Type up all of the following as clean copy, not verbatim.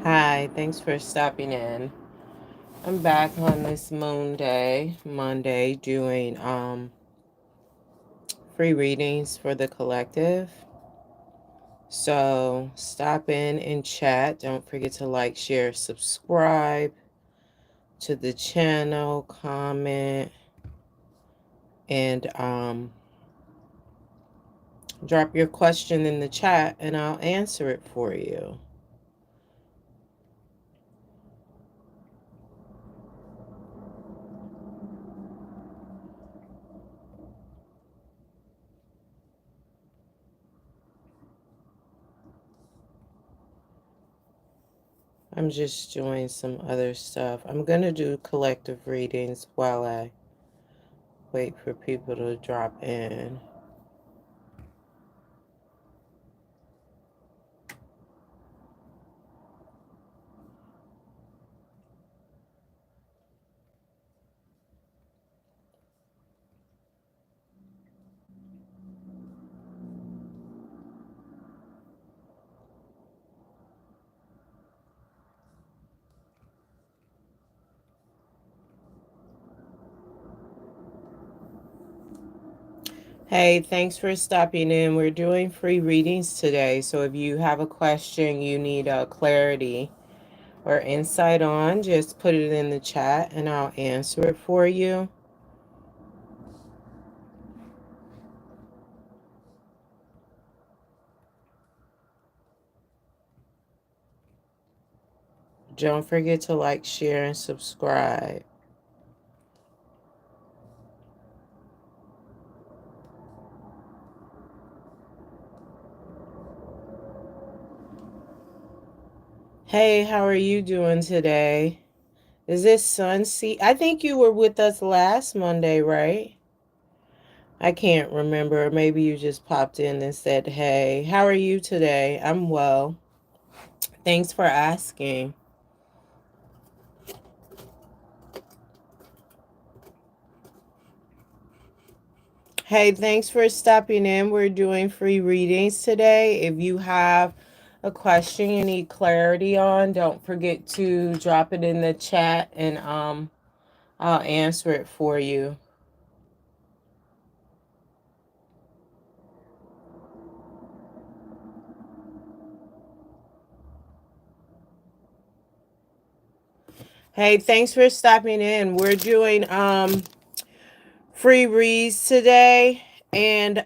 Hi, thanks for stopping in. I'm back on this Monday, doing free readings for the collective. So stop in and chat. Don't forget to like, share, subscribe to the channel, comment, and drop your question in the chat and I'll answer it for you. I'm just doing some other stuff. I'm going to do collective readings while I wait for people to drop in. Hey, thanks for stopping in. We're doing free readings today. So if you have a question you need clarity or insight on, just put it in the chat and I'll answer it for you. Don't forget to like, share, and subscribe. Hey, how are you doing today? Is this Sunseed? I think you were with us last Monday, right? I can't remember. Maybe you just popped in and said, hey, how are you today? I'm well. Thanks for asking. Hey, thanks for stopping in. We're doing free readings today. If you have a question you need clarity on, don't forget to drop it in the chat and I'll answer it for you. Hey, thanks for stopping in. We're doing free reads today, and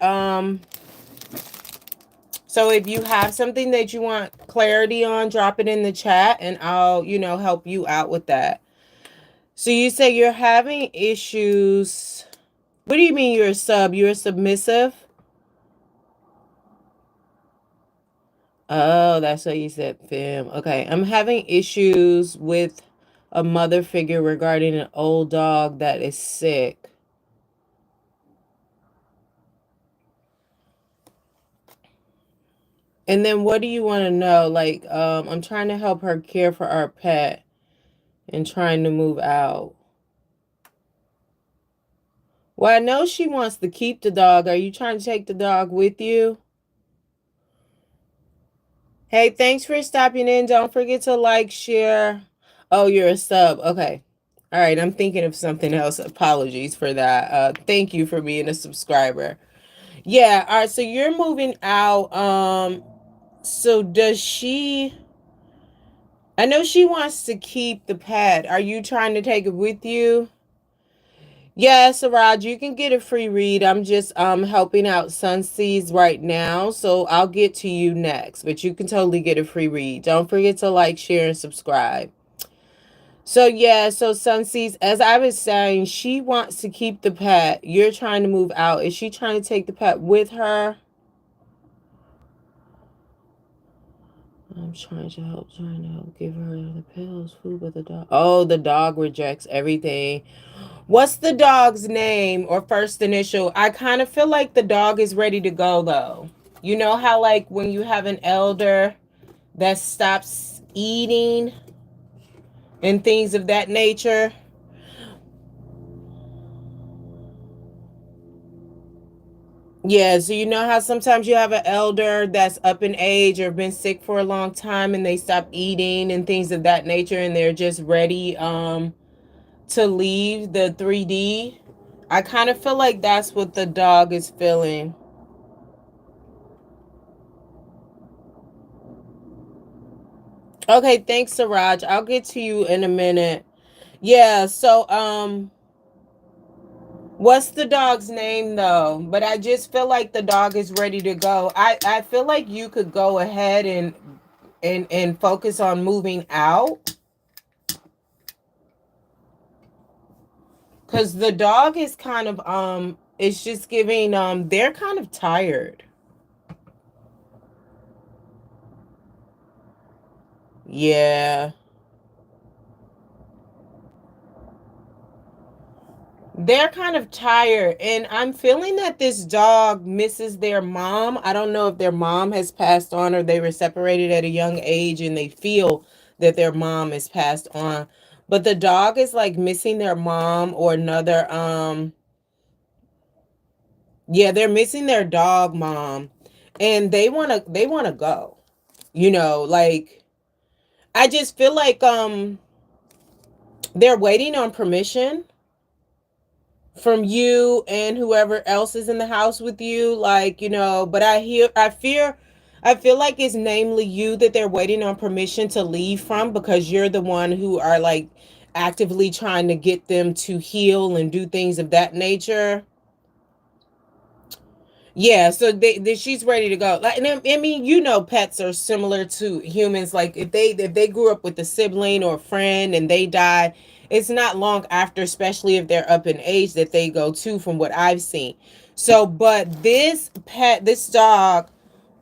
so if you have something that you want clarity on, drop it in the chat and I'll, help you out with that. So you say you're having issues. What do you mean you're a sub? You're a submissive? Oh, that's what you said, fem. Okay, I'm having issues with a mother figure regarding an old dog that is sick. And then what do you want to know? Like, I'm trying to help her care for our pet and trying to move out. Well, I know she wants to keep the dog. Are you trying to take the dog with you? Hey, thanks for stopping in. Don't forget to like, share. Oh, you're a sub. Okay. All right. I'm thinking of something else. Apologies for that. Thank you for being a subscriber. Yeah. All right. So you're moving out. So does she... I know she wants to keep the pet. Are you trying to take it with you? Yes, Raj, you can get a free read. I'm just helping out Sunseeds right now, so I'll get to you next. But you can totally get a free read. Don't forget to like, share, and subscribe. So yeah, so Sunseeds, as I was saying, she wants to keep the pet. You're trying to move out. Is she trying to take the pet with her? I'm trying to help, give her the pills, food, but the dog. Oh, the dog rejects everything. What's the dog's name or first initial? I kind of feel like the dog is ready to go, though. You know how, like, when you have an elder that stops eating and things of that nature. Yeah, so you know how sometimes you have an elder that's up in age or been sick for a long time and they stop eating and things of that nature and they're just ready to leave the 3D. I kind of feel like that's what the dog is feeling. Okay, thanks, Siraj. I'll get to you in a minute. Yeah, so what's the dog's name though? But I just feel like the dog is ready to go. I feel like you could go ahead and focus on moving out, cuz the dog is kind of it's just giving they're kind of tired. Yeah. They're kind of tired, and I'm feeling that this dog misses their mom. I don't know if their mom has passed on or they were separated at a young age and they feel that their mom is passed on. But the dog is like missing their mom or another yeah, they're missing their dog mom and they want to go. You know, like I just feel like they're waiting on permission from you and whoever else is in the house with you, like, you know, but I feel like it's namely you that they're waiting on permission to leave from, because you're the one who are like actively trying to get them to heal and do things of that nature. Yeah, so she's ready to go. Like, and I mean, you know, pets are similar to humans. Like, if they grew up with a sibling or a friend and they die, it's not long after, especially if they're up in age, that they go too, from what I've seen. So, but this dog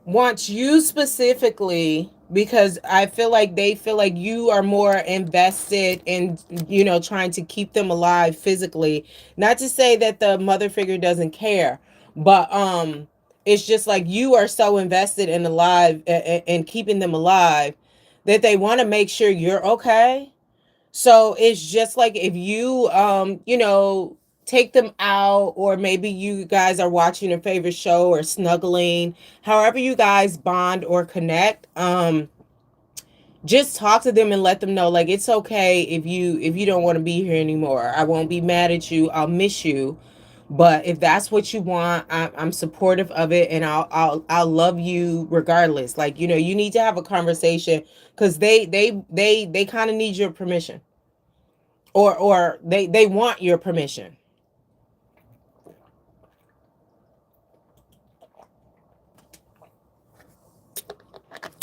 wants you specifically because I feel like they feel like you are more invested in, you know, trying to keep them alive physically. Not to say that the mother figure doesn't care, but it's just like you are so invested in alive and keeping them alive that they want to make sure you're okay. So it's just like if you you know, take them out, or maybe you guys are watching a favorite show or snuggling, however you guys bond or connect, just talk to them and let them know like it's okay if you don't want to be here anymore. I won't be mad at you. I'll miss you. But if that's what you want, I'm supportive of it, and I'll love you regardless. Like, you know, you need to have a conversation because they kind of need your permission, or they want your permission.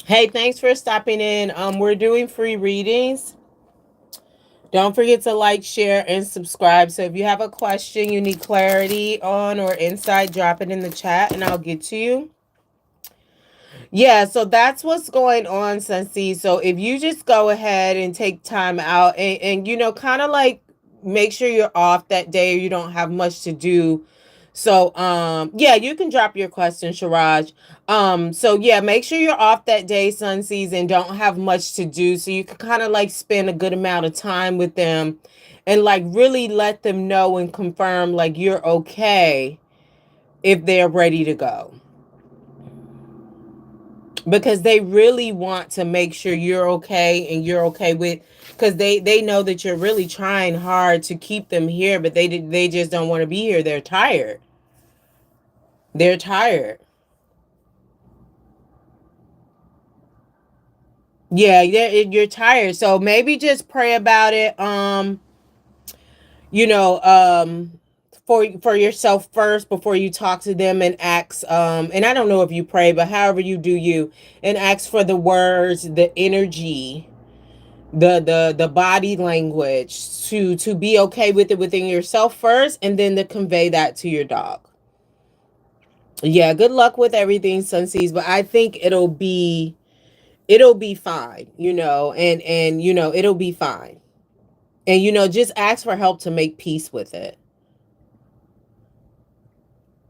Hey, thanks for stopping in. We're doing free readings. Don't forget to like, share, and subscribe. So if you have a question you need clarity on or insight, drop it in the chat and I'll get to you. Yeah, so that's what's going on, Sensi. So if you just go ahead and take time out and you know, kind of like make sure you're off that day or you don't have much to do. So yeah, you can drop your question, Sharaj. So yeah, make sure you're off that day, Sunseas, and don't have much to do. So you can kind of like spend a good amount of time with them and like really let them know and confirm like you're okay if they're ready to go, because they really want to make sure you're okay and you're okay with, because they know that you're really trying hard to keep them here, but they just don't want to be here. They're tired. They're tired. Yeah, you're tired. So maybe just pray about it. You know, for yourself first before you talk to them, and ask and I don't know if you pray, but however you do you, and ask for the words, the energy, the body language to be okay with it within yourself first, and then to convey that to your dog. Yeah, good luck with everything, Sunseas, but I think it'll be fine, you know, and you know, it'll be fine. And you know, just ask for help to make peace with it.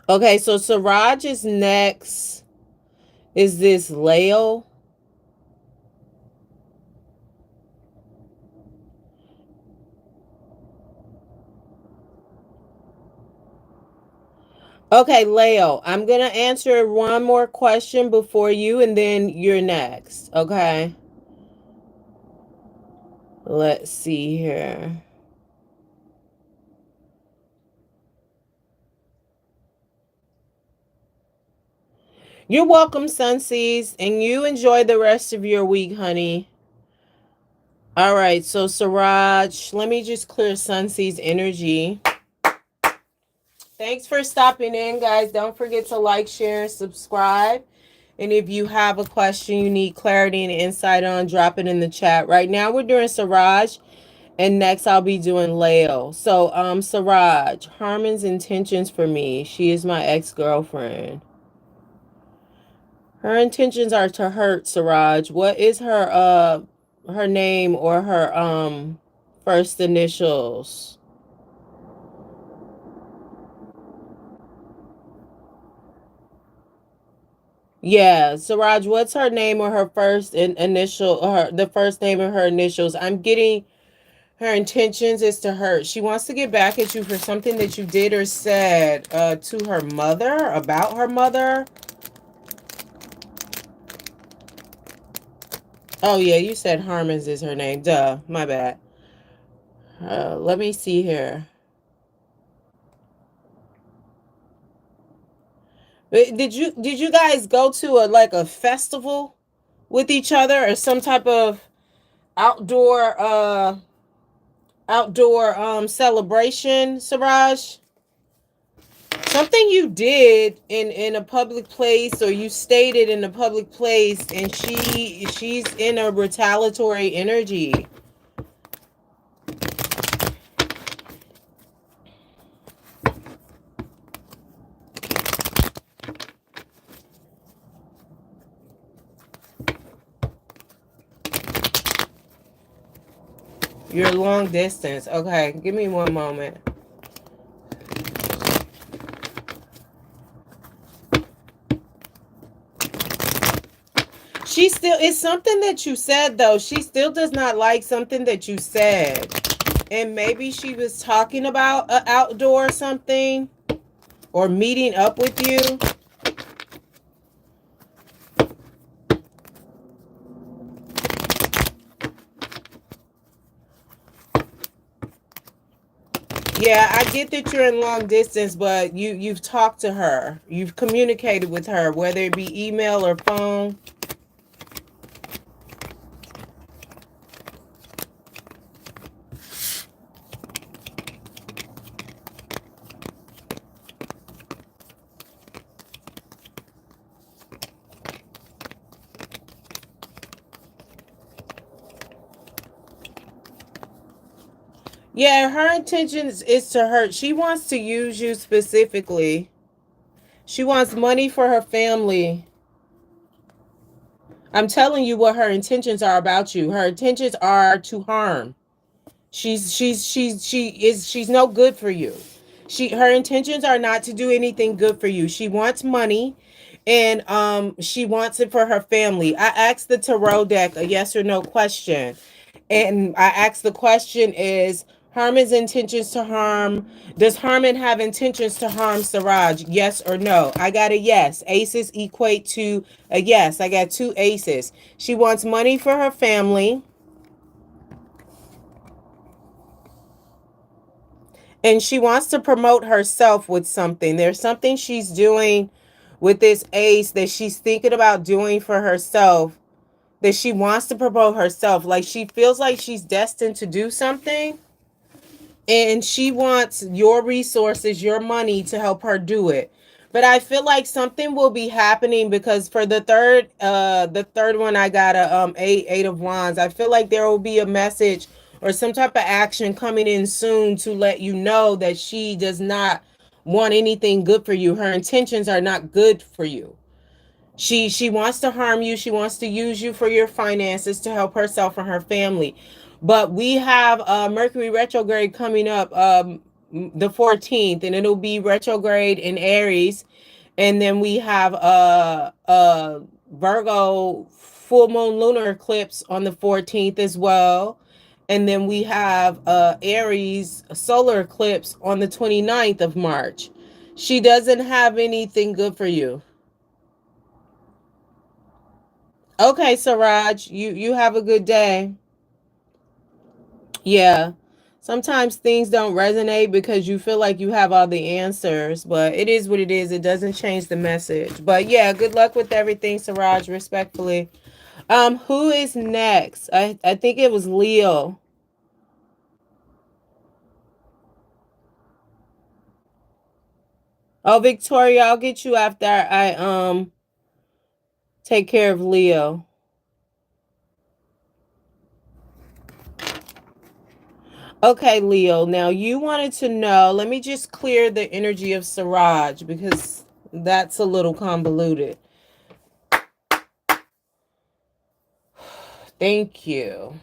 Okay, so Siraj is next. Is this Leo? Okay, Leo, I'm going to answer one more question before you, and then you're next. Okay. Let's see here. You're welcome, Sunseas, and you enjoy the rest of your week, honey. All right, so Siraj, let me just clear Sunseas energy. Thanks for stopping in, guys. Don't forget to like, share, and subscribe. And if you have a question you need clarity and insight on, drop it in the chat. Right now, we're doing Siraj, and next I'll be doing Leo. So, Siraj, Harmon's intentions for me. She is my ex-girlfriend. Her intentions are to hurt Siraj. What is her name or her first initials? Yeah, Siraj, what's her name or her first initial, or the first name or her initials? I'm getting her intentions is to hurt. She wants to get back at you for something that you did or said to her mother, about her mother. Oh yeah, you said Harmon's is her name. Duh, my bad. Let me see here. Did you guys go to a like a festival with each other or some type of outdoor celebration, Siraj? Something you did in a public place, or you stated in a public place, and she's in a retaliatory energy. You're long distance. Okay, give me one moment. She still, it's something that you said though. She still does not like something that you said. And maybe she was talking about an outdoor something or meeting up with you. Yeah, I get that you're in long distance, but you've talked to her. You've communicated with her, whether it be email or phone. Yeah, her intentions is to hurt. She wants to use you specifically. She wants money for her family. I'm telling you what her intentions are about you. Her intentions are to harm. She's no good for you. Her intentions are not to do anything good for you. She wants money, and she wants it for her family. I asked the tarot deck a yes or no question, and I asked the question is Harmon's intentions to harm. Does Harmon have intentions to harm Siraj? Yes or no? I got a yes. Aces equate to a yes. I got two aces. She wants money for her family, and she wants to promote herself with something. There's something she's doing with this ace that she's thinking about doing for herself, that she wants to promote herself. Like she feels like she's destined to do something, and she wants your resources, your money to help her do it. But I feel like something will be happening, because for the third one I got a eight of wands. I feel like there will be a message or some type of action coming in soon to let you know that she does not want anything good for you. Her intentions are not good for you. She wants to harm you. She wants to use you for your finances to help herself and her family. But we have Mercury retrograde coming up the 14th, and it'll be retrograde in Aries. And then we have Virgo full moon lunar eclipse on the 14th as well. And then we have Aries solar eclipse on the 29th of March. She doesn't have anything good for you. Okay, Siraj, you have a good day. Yeah. Sometimes things don't resonate because you feel like you have all the answers, but it is what it is. It doesn't change the message. But yeah, good luck with everything, Siraj, respectfully. Who is next? I think it was Leo. Oh, Victoria, I'll get you after I take care of Leo. Okay, Leo. Now you wanted to know, let me just clear the energy of Siraj because that's a little convoluted. Thank you.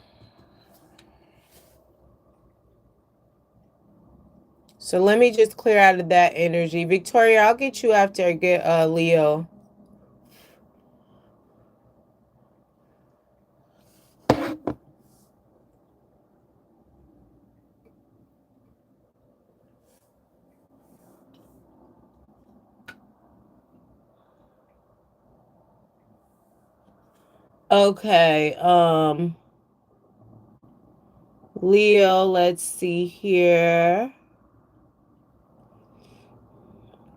So let me just clear out of that energy. Victoria, I'll get you after I get Leo. Okay, Leo, let's see here.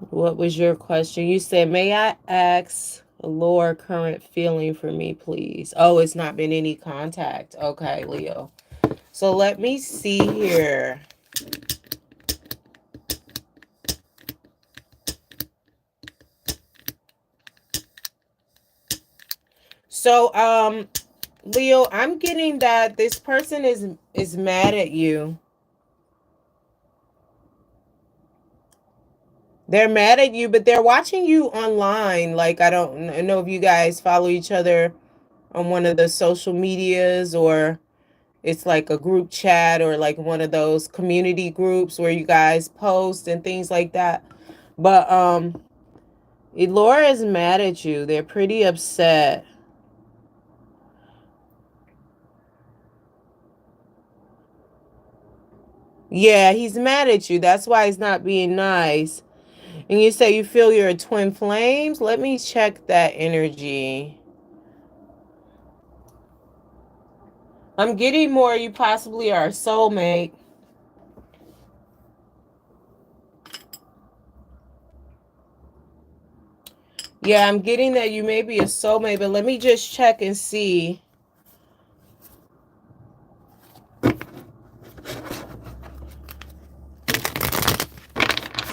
What was your question? You said, may I ask a lower current feeling for me, please? Oh, it's not been any contact. Okay, Leo. So let me see here. So, Leo, I'm getting that this person is mad at you. They're mad at you, but they're watching you online. Like, I don't know if you guys follow each other on one of the social medias, or it's like a group chat, or like one of those community groups where you guys post and things like that. But Laura is mad at you. They're pretty upset. Yeah, he's mad at you. That's why he's not being nice. And you say you feel you're a twin flames? Let me check that energy. I'm getting more you possibly are a soulmate. Yeah, I'm getting that you may be a soulmate, but let me just check and see.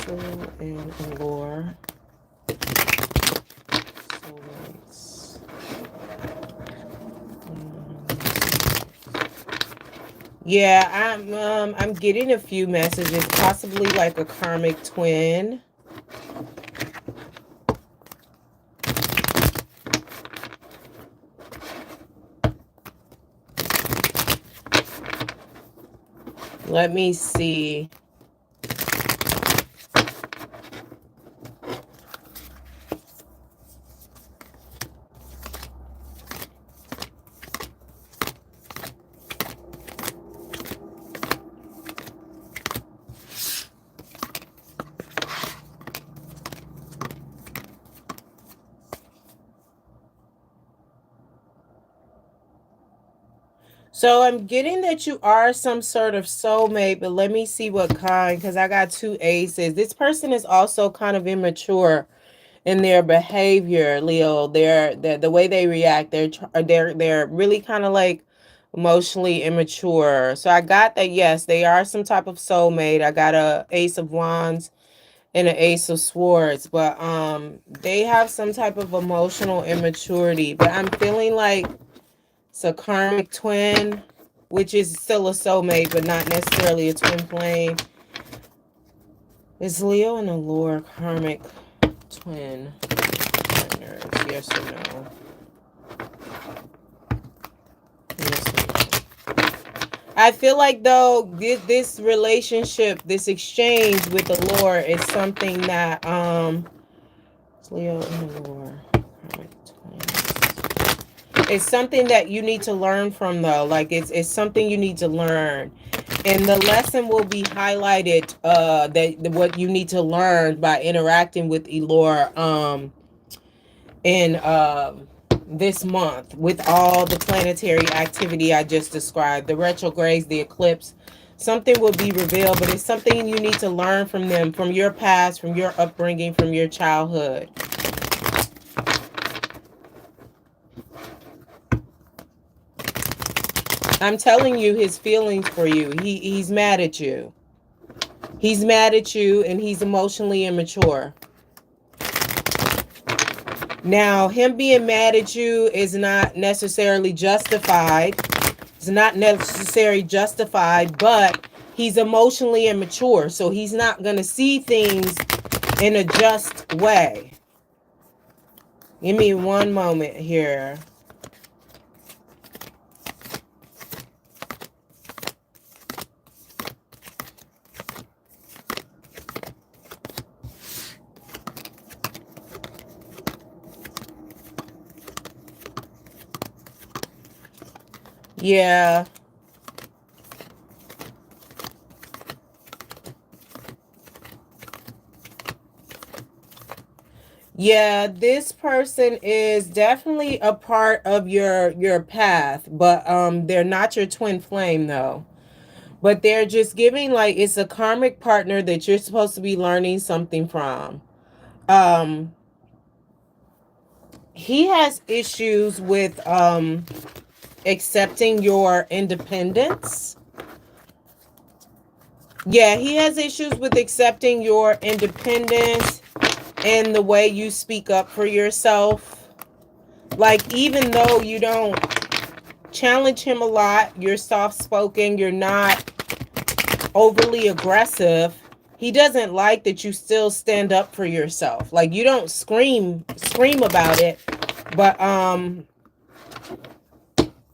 Soul and allure. Soulmates. Yeah, I'm getting a few messages, possibly like a karmic twin. Let me see. So I'm getting that you are some sort of soulmate, but let me see what kind, because I got two aces. This person is also kind of immature in their behavior, Leo. The way they react, they're really kind of like emotionally immature. So I got that, yes, they are some type of soulmate. I got a ace of wands and an ace of swords, but they have some type of emotional immaturity. But I'm feeling like it's a karmic twin, which is still a soulmate, but not necessarily a twin flame. Is Leo and allure karmic twin partners? Yes or no? Yes or no? I feel like though this relationship, this exchange with allure is something that Leo and allure karmic twins. It's something that you need to learn from, though. Like, it's something you need to learn. And the lesson will be highlighted, that what you need to learn by interacting with Elora in this month, with all the planetary activity I just described, the retrogrades, the eclipse. Something will be revealed, but it's something you need to learn from them, from your past, from your upbringing, from your childhood. I'm telling you his feelings for you. He's mad at you. He's mad at you, and he's emotionally immature. Now, him being mad at you is not necessarily justified. It's not necessarily justified, but he's emotionally immature, so he's not going to see things in a just way. Give me one moment here. Yeah. Yeah, this person is definitely a part of your path, but they're not your twin flame though. But they're just giving, like, it's a karmic partner that you're supposed to be learning something from. He has issues with accepting your independence. Yeah, he has issues with accepting your independence and the way you speak up for yourself. Like, even though you don't challenge him a lot, you're soft-spoken, you're not overly aggressive, he doesn't like that you still stand up for yourself. Like, you don't scream about it, but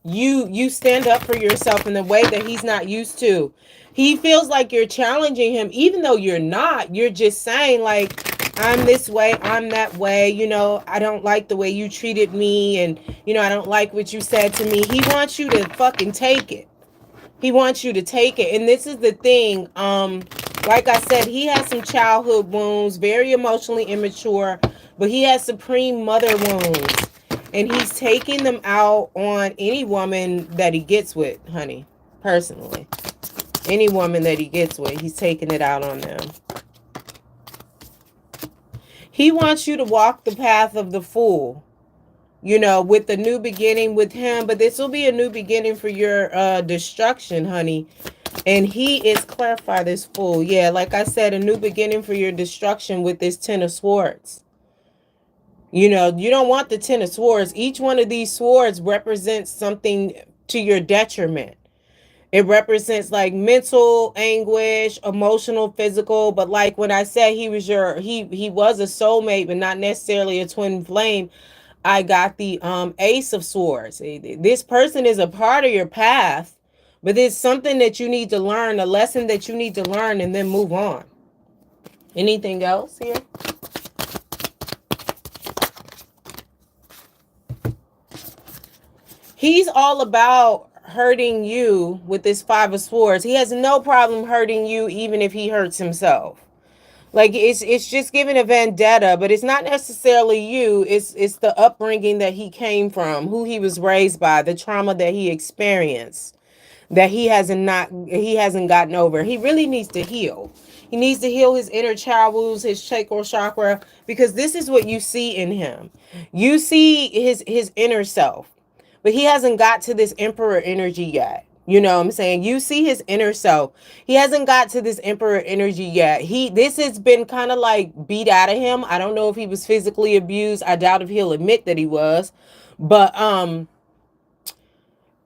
you stand up for yourself in the way that he's not used to. He feels like you're challenging him, even though you're not. You're just saying, like, I'm this way, I'm that way, you know, I don't like the way you treated me, and, you know, I don't like what you said to me. He wants you to fucking take it. He wants you to take it. And this is the thing. Like I said, he has some childhood wounds, very emotionally immature, but he has supreme mother wounds. And he's taking them out on any woman that he gets with, honey. Personally. Any woman that he gets with, he's taking it out on them. He wants you to walk the path of the fool, you know, with the new beginning with him. But this will be a new beginning for your destruction, honey. And he is, clarify this fool. Yeah, like I said, a new beginning for your destruction with this Ten of Swords. You know, you don't want the Ten of Swords. Each one of these swords represents something to your detriment. It represents, like, mental anguish, emotional, physical. But like when I said he was he was a soulmate, but not necessarily a twin flame, I got the Ace of Swords. This person is a part of your path, but it's something that you need to learn, a lesson that you need to learn, and then move on. Anything else here? He's all about hurting you with this Five of Swords. He has no problem hurting you, even if he hurts himself. Like, it's just giving a vendetta, but it's not necessarily you. It's the upbringing that he came from, who he was raised by, the trauma that he experienced, that he hasn't gotten over. He really needs to heal. He needs to heal his inner child wounds, his sacral chakra, because this is what you see in him. You see his inner self. But he hasn't got to this emperor energy yet. You know what I'm saying? You see his inner self. He hasn't got to this emperor energy yet. This has been kind of like beat out of him. I don't know if he was physically abused. I doubt if he'll admit that he was. But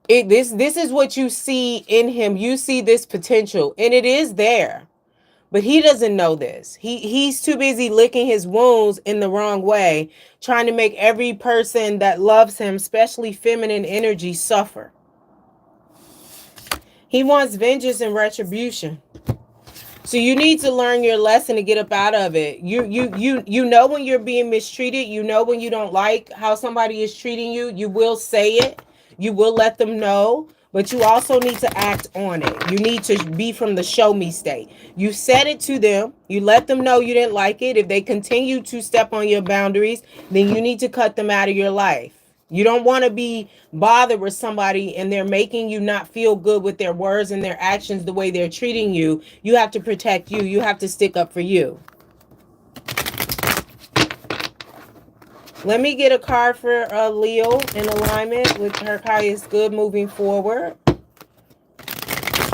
this is what you see in him. You see this potential, and it is there. But he doesn't know this. He's too busy licking his wounds in the wrong way, trying to make every person that loves him, especially feminine energy, suffer. He wants vengeance and retribution. So you need to learn your lesson to get up out of it. You know when you're being mistreated. You know when you don't like how somebody is treating you. You will say it. You will let them know. But you also need to act on it. You need to be from the show me state. You said it to them. You let them know you didn't like it. If they continue to step on your boundaries, then you need to cut them out of your life. You don't want to be bothered with somebody and they're making you not feel good with their words and their actions, the way they're treating you. You have to protect you. You have to stick up for you. Let me get a card for Leo in alignment with her highest good moving forward.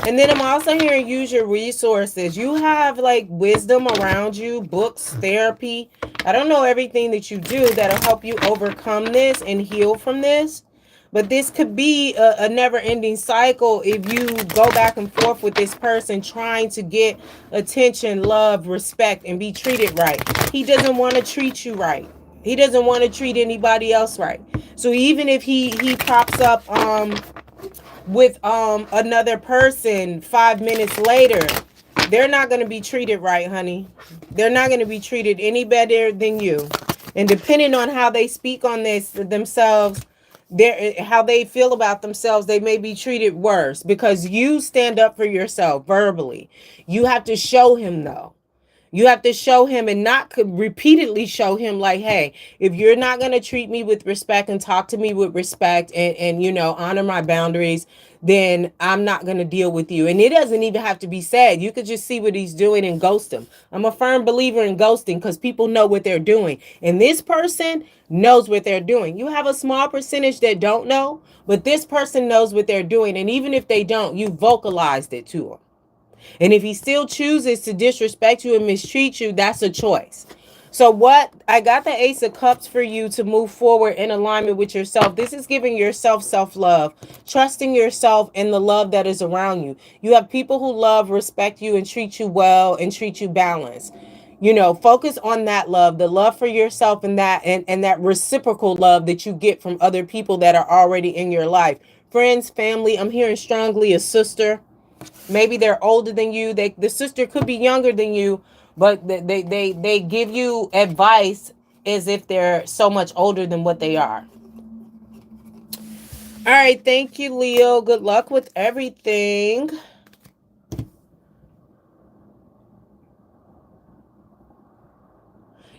And then I'm also hearing use your resources. You have like wisdom around you, books, therapy. I don't know everything that you do that'll help you overcome this and heal from this. But this could be a never-ending cycle if you go back and forth with this person trying to get attention, love, respect, and be treated right. He doesn't want to treat you right. He doesn't want to treat anybody else right. So even if he pops up with another person 5 minutes later, they're not going to be treated right, honey. They're not going to be treated any better than you. And depending on how they speak on this themselves, how they feel about themselves, they may be treated worse because you stand up for yourself verbally. You have to show him though. You have to show him and not repeatedly show him like, hey, if you're not going to treat me with respect and talk to me with respect and you know, honor my boundaries, then I'm not going to deal with you. And it doesn't even have to be said. You could just see what he's doing and ghost him. I'm a firm believer in ghosting because people know what they're doing. And this person knows what they're doing. You have a small percentage that don't know, but this person knows what they're doing. And even if they don't, you vocalized it to them. And if he still chooses to disrespect you and mistreat you, that's a choice. So what I got the Ace of Cups for you to move forward in alignment with yourself. This is giving yourself self-love, trusting yourself and the love that is around you. You have people who love, respect you, and treat you well and treat you balanced. You know, focus on that love, the love for yourself and that reciprocal love that you get from other people that are already in your life. Friends, family, I'm hearing strongly a sister. Maybe they're older than you. The sister could be younger than you, but they give you advice as if they're so much older than what they are. All right, thank you, Leo. Good luck with everything.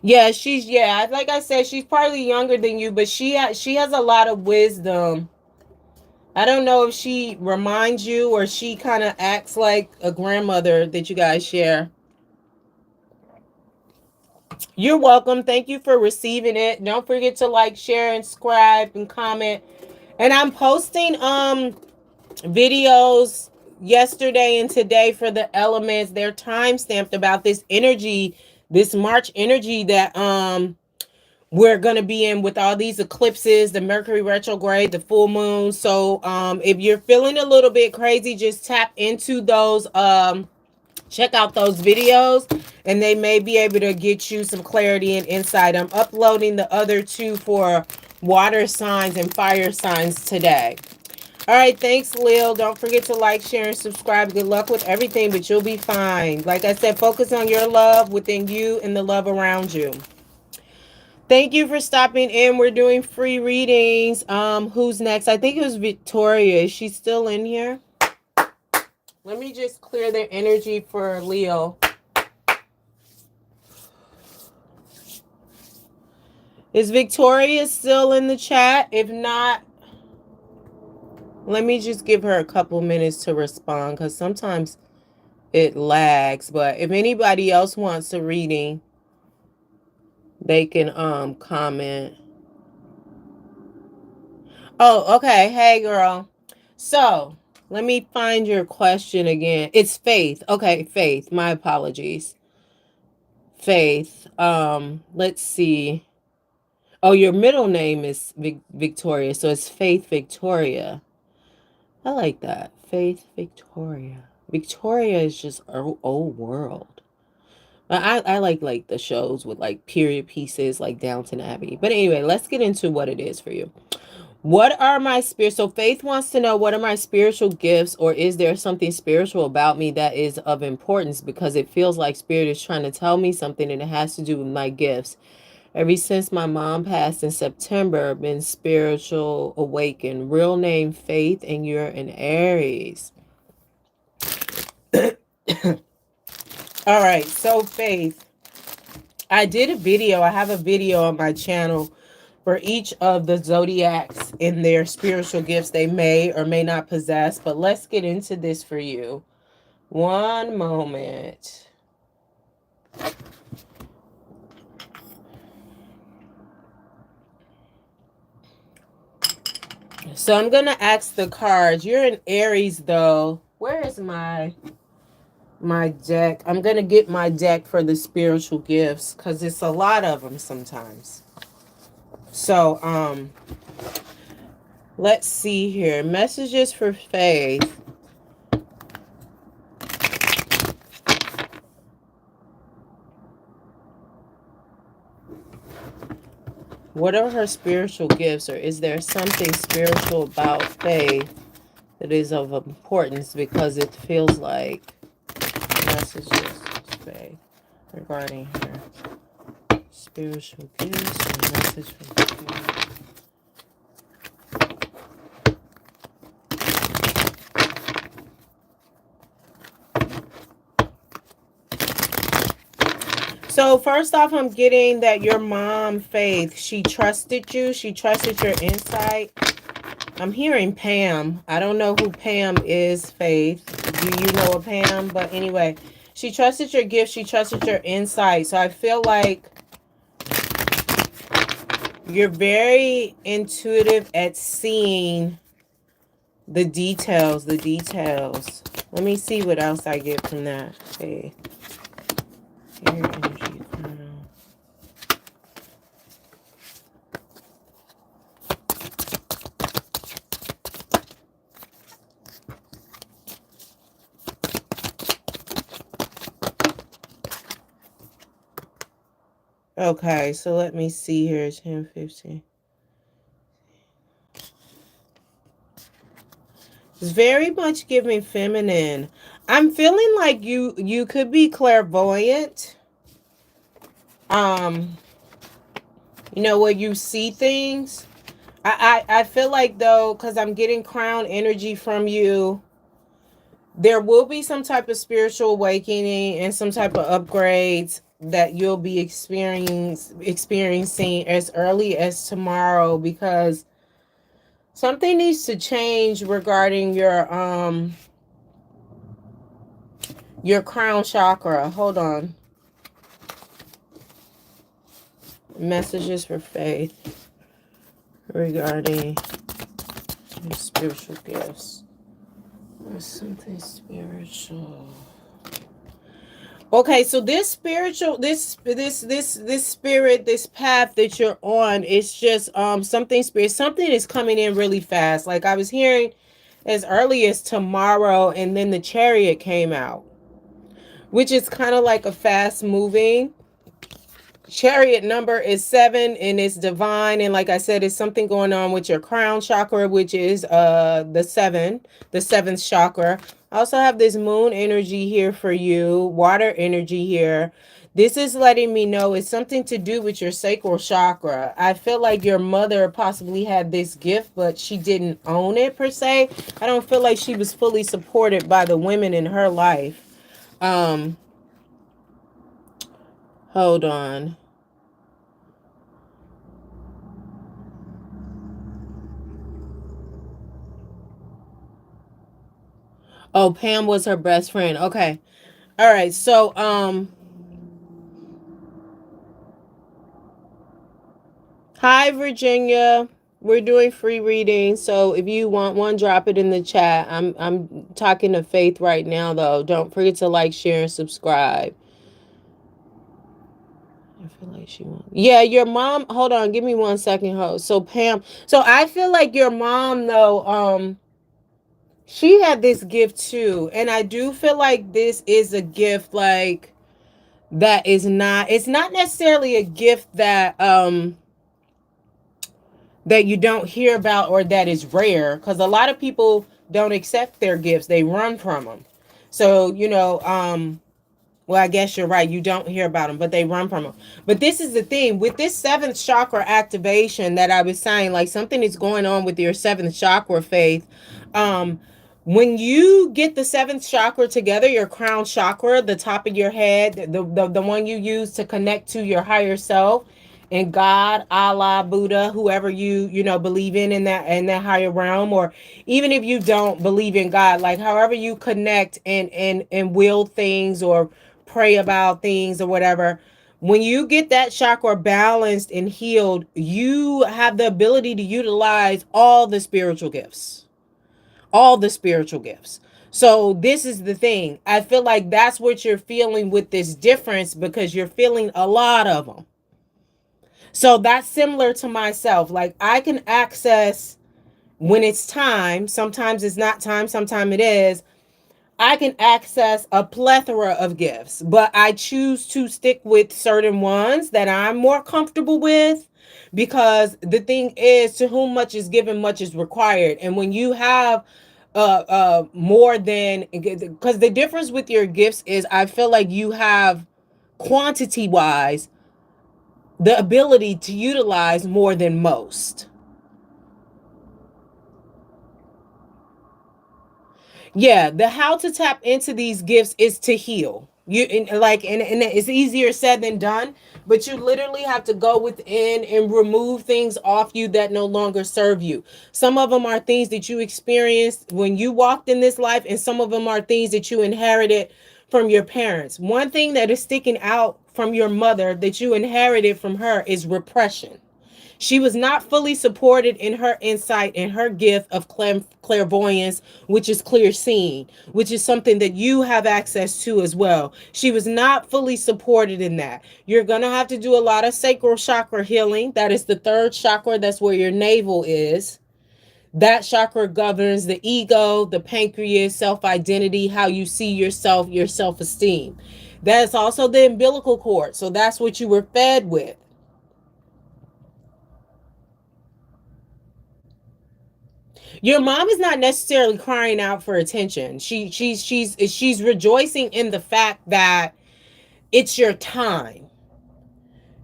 Yeah, like I said, she's partly younger than you, but she has a lot of wisdom. I don't know if she reminds you or she kind of acts like a grandmother that you guys share. You're welcome. Thank you for receiving it. Don't forget to like, share, and subscribe and comment. And I'm posting videos yesterday and today for the elements. They're time stamped about this energy, this March energy that we're going to be in with all these eclipses, the Mercury retrograde, the full moon. So if you're feeling a little bit crazy, just tap into those check out those videos and they may be able to get you some clarity and insight. I'm uploading the other two for water signs and fire signs today. All right, thanks, Lil. Don't forget to like, share, and subscribe. Good luck with everything, but you'll be fine. Like I said, focus on your love within you and the love around you. Thank you for stopping in. We're doing free readings. Who's next? I think it was Victoria. Is she still in here? Let me just clear their energy for Leo. Is Victoria still in the chat? If not, let me just give her a couple minutes to respond because sometimes it lags. But if anybody else wants a reading, they can comment. Oh, okay. Hey, girl. So let me find your question again. It's Faith. Okay, Faith. My apologies. Faith. Let's see. Oh, your middle name is Victoria, so it's Faith Victoria. I like that. Faith Victoria. Victoria is just old world. I like the shows with like period pieces like Downton Abbey. But anyway, let's get into what it is for you. What are my so Faith wants to know, what are my spiritual gifts, or is there something spiritual about me that is of importance, because it feels like Spirit is trying to tell me something and it has to do with my gifts. Ever since my mom passed in September, I've been spiritual awakened. Real name Faith, and you're an Aries. All right, so Faith, I did a video. I have a video on my channel for each of the zodiacs in their spiritual gifts they may or may not possess. But let's get into this for you. One moment. So I'm going to ask the cards. You're an Aries, though. Where is my deck? I'm going to get my deck for the spiritual gifts, because it's a lot of them sometimes. So, let's see here. Messages for Faith. What are her spiritual gifts, or is there something spiritual about Faith that is of importance, because it feels like messages for Faith regarding her spiritual gifts or message from Faith. So first off, I'm getting that your mom, Faith, she trusted you. She trusted your insight. I'm hearing Pam. I don't know who Pam is, Faith. Do you know a Pam? But anyway, she trusted your gift. She trusted your insight. So I feel like you're very intuitive at seeing the details, Let me see what else I get from that. Faith. Air energy. Okay, so let me see here. 10, 15. It's very much giving feminine. I'm feeling like you could be clairvoyant. You know, where you see things. I feel like, though, because I'm getting crown energy from you, there will be some type of spiritual awakening and some type of upgrades that you'll be experiencing as early as tomorrow, because something needs to change regarding your crown chakra. Hold on. Messages for Faith regarding your spiritual gifts. Or something spiritual. Okay, so this spiritual, this spirit, this path that you're on, it's just something spirit, something is coming in really fast. Like I was hearing as early as tomorrow, and then the Chariot came out, which is kind of like a fast moving. Chariot number is 7, and it's divine, and like I said, it's something going on with your crown chakra, which is the 7th chakra. I also have this moon energy here for you, water energy here. This is letting me know it's something to do with your sacral chakra. I feel like your mother possibly had this gift, but she didn't own it per se. I don't feel like she was fully supported by the women in her life. Hold on. Oh, Pam was her best friend. Okay. All right. So, hi, Virginia. We're doing free reading. So if you want one, drop it in the chat. I'm talking to Faith right now, though. Don't forget to like, share, and subscribe. I feel like she wants. Yeah, your mom. Hold on. Give me 1 second. So Pam. So I feel like your mom, though, she had this gift too. And I do feel like this is a gift, like, it's not necessarily a gift that that you don't hear about or that is rare, because a lot of people don't accept their gifts, they run from them. So well, I guess you're right. You don't hear about them, but they run from them. But this is the thing with this seventh chakra activation that I was saying, like something is going on with your seventh chakra, Faith. Um, when you get the seventh chakra together, your crown chakra, the top of your head, the one you use to connect to your higher self, and God, Allah, Buddha, whoever you believe in that higher realm, or even if you don't believe in God, like however you connect and will things or pray about things or whatever. When you get that chakra balanced and healed, you have the ability to utilize all the spiritual gifts. All the spiritual gifts. So this is the thing. I feel like that's what you're feeling with this difference, because you're feeling a lot of them. So that's similar to myself. Like I can access when it's time. Sometimes it's not time, sometimes it is. I can access a plethora of gifts, but I choose to stick with certain ones that I'm more comfortable with, because the thing is, to whom much is given, much is required. And when you have more than, because the difference with your gifts is I feel like you have quantity wise the ability to utilize more than most. Yeah, the how to tap into these gifts is to heal. And it's easier said than done, but you literally have to go within and remove things off you that no longer serve you. Some of them are things that you experienced when you walked in this life, and some of them are things that you inherited from your parents. One thing that is sticking out from your mother that you inherited from her is repression. She was not fully supported in her insight and her gift of clairvoyance, which is clear seeing, which is something that you have access to as well. She was not fully supported in that. You're going to have to do a lot of sacral chakra healing. That is the third chakra. That's where your navel is. That chakra governs the ego, the pancreas, self-identity, how you see yourself, your self-esteem. That's also the umbilical cord. So that's what you were fed with. Your mom is not necessarily crying out for attention. She's rejoicing in the fact that it's your time.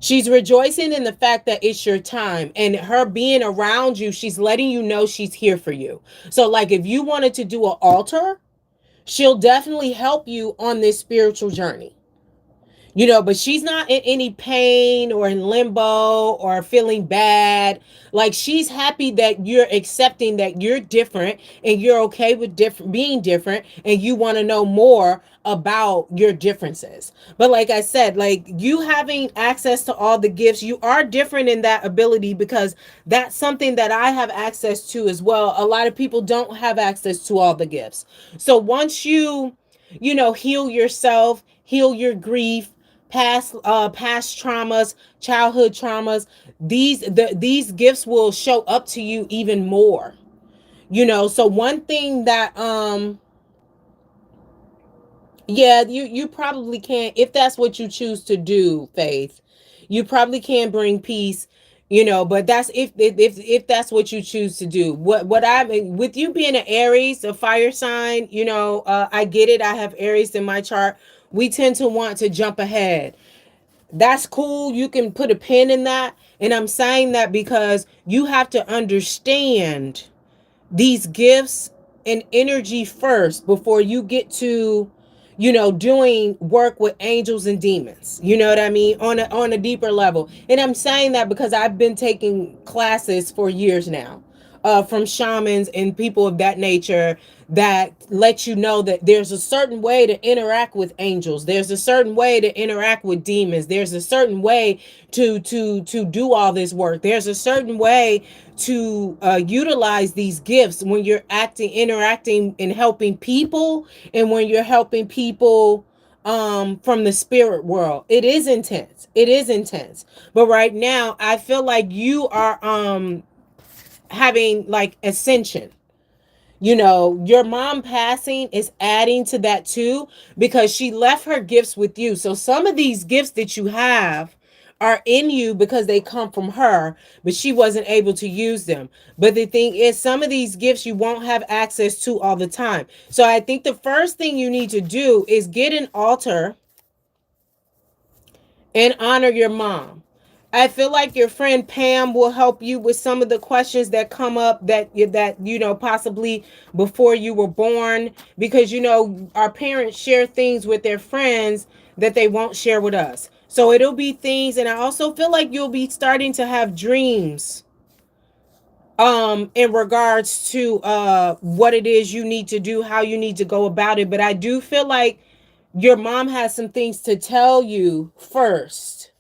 She's rejoicing in the fact that it's your time, and her being around you, she's letting you know she's here for you. So like if you wanted to do an altar, she'll definitely help you on this spiritual journey. But she's not in any pain or in limbo or feeling bad. Like she's happy that you're accepting that you're different and you're okay with being different, and you want to know more about your differences. But like I said, like you having access to all the gifts, you are different in that ability, because that's something that I have access to as well. A lot of people don't have access to all the gifts. So once heal yourself, heal your grief, past traumas, childhood traumas, these gifts will show up to you even more. So one thing that yeah, you probably can, if that's what you choose to do, Faith. You probably can bring peace, but that's if that's what you choose to do. What I mean, with you being an Aries, a fire sign, I get it. I have Aries in my chart. We tend to want to jump ahead. That's cool. You can put a pin in that. And I'm saying that because you have to understand these gifts and energy first before you get to doing work with angels and demons. You know what I mean? On a deeper level. And I'm saying that because I've been taking classes for years now, from shamans and people of that nature, that let you know that there's a certain way to interact with angels, there's a certain way to interact with demons, there's a certain way to do all this work, there's a certain way to utilize these gifts when you're interacting and helping people, and when you're helping people from the spirit world. It is intense. It is intense. But right now I feel like you are having like ascension. Your mom passing is adding to that too, because she left her gifts with you. So some of these gifts that you have are in you because they come from her, but she wasn't able to use them. But the thing is, some of these gifts you won't have access to all the time. So I think the first thing you need to do is get an altar and honor your mom. I feel like your friend Pam will help you with some of the questions that come up that possibly before you were born, because our parents share things with their friends that they won't share with us. So it'll be things, and I also feel like you'll be starting to have dreams in regards to what it is you need to do, how you need to go about it. But I do feel like your mom has some things to tell you first,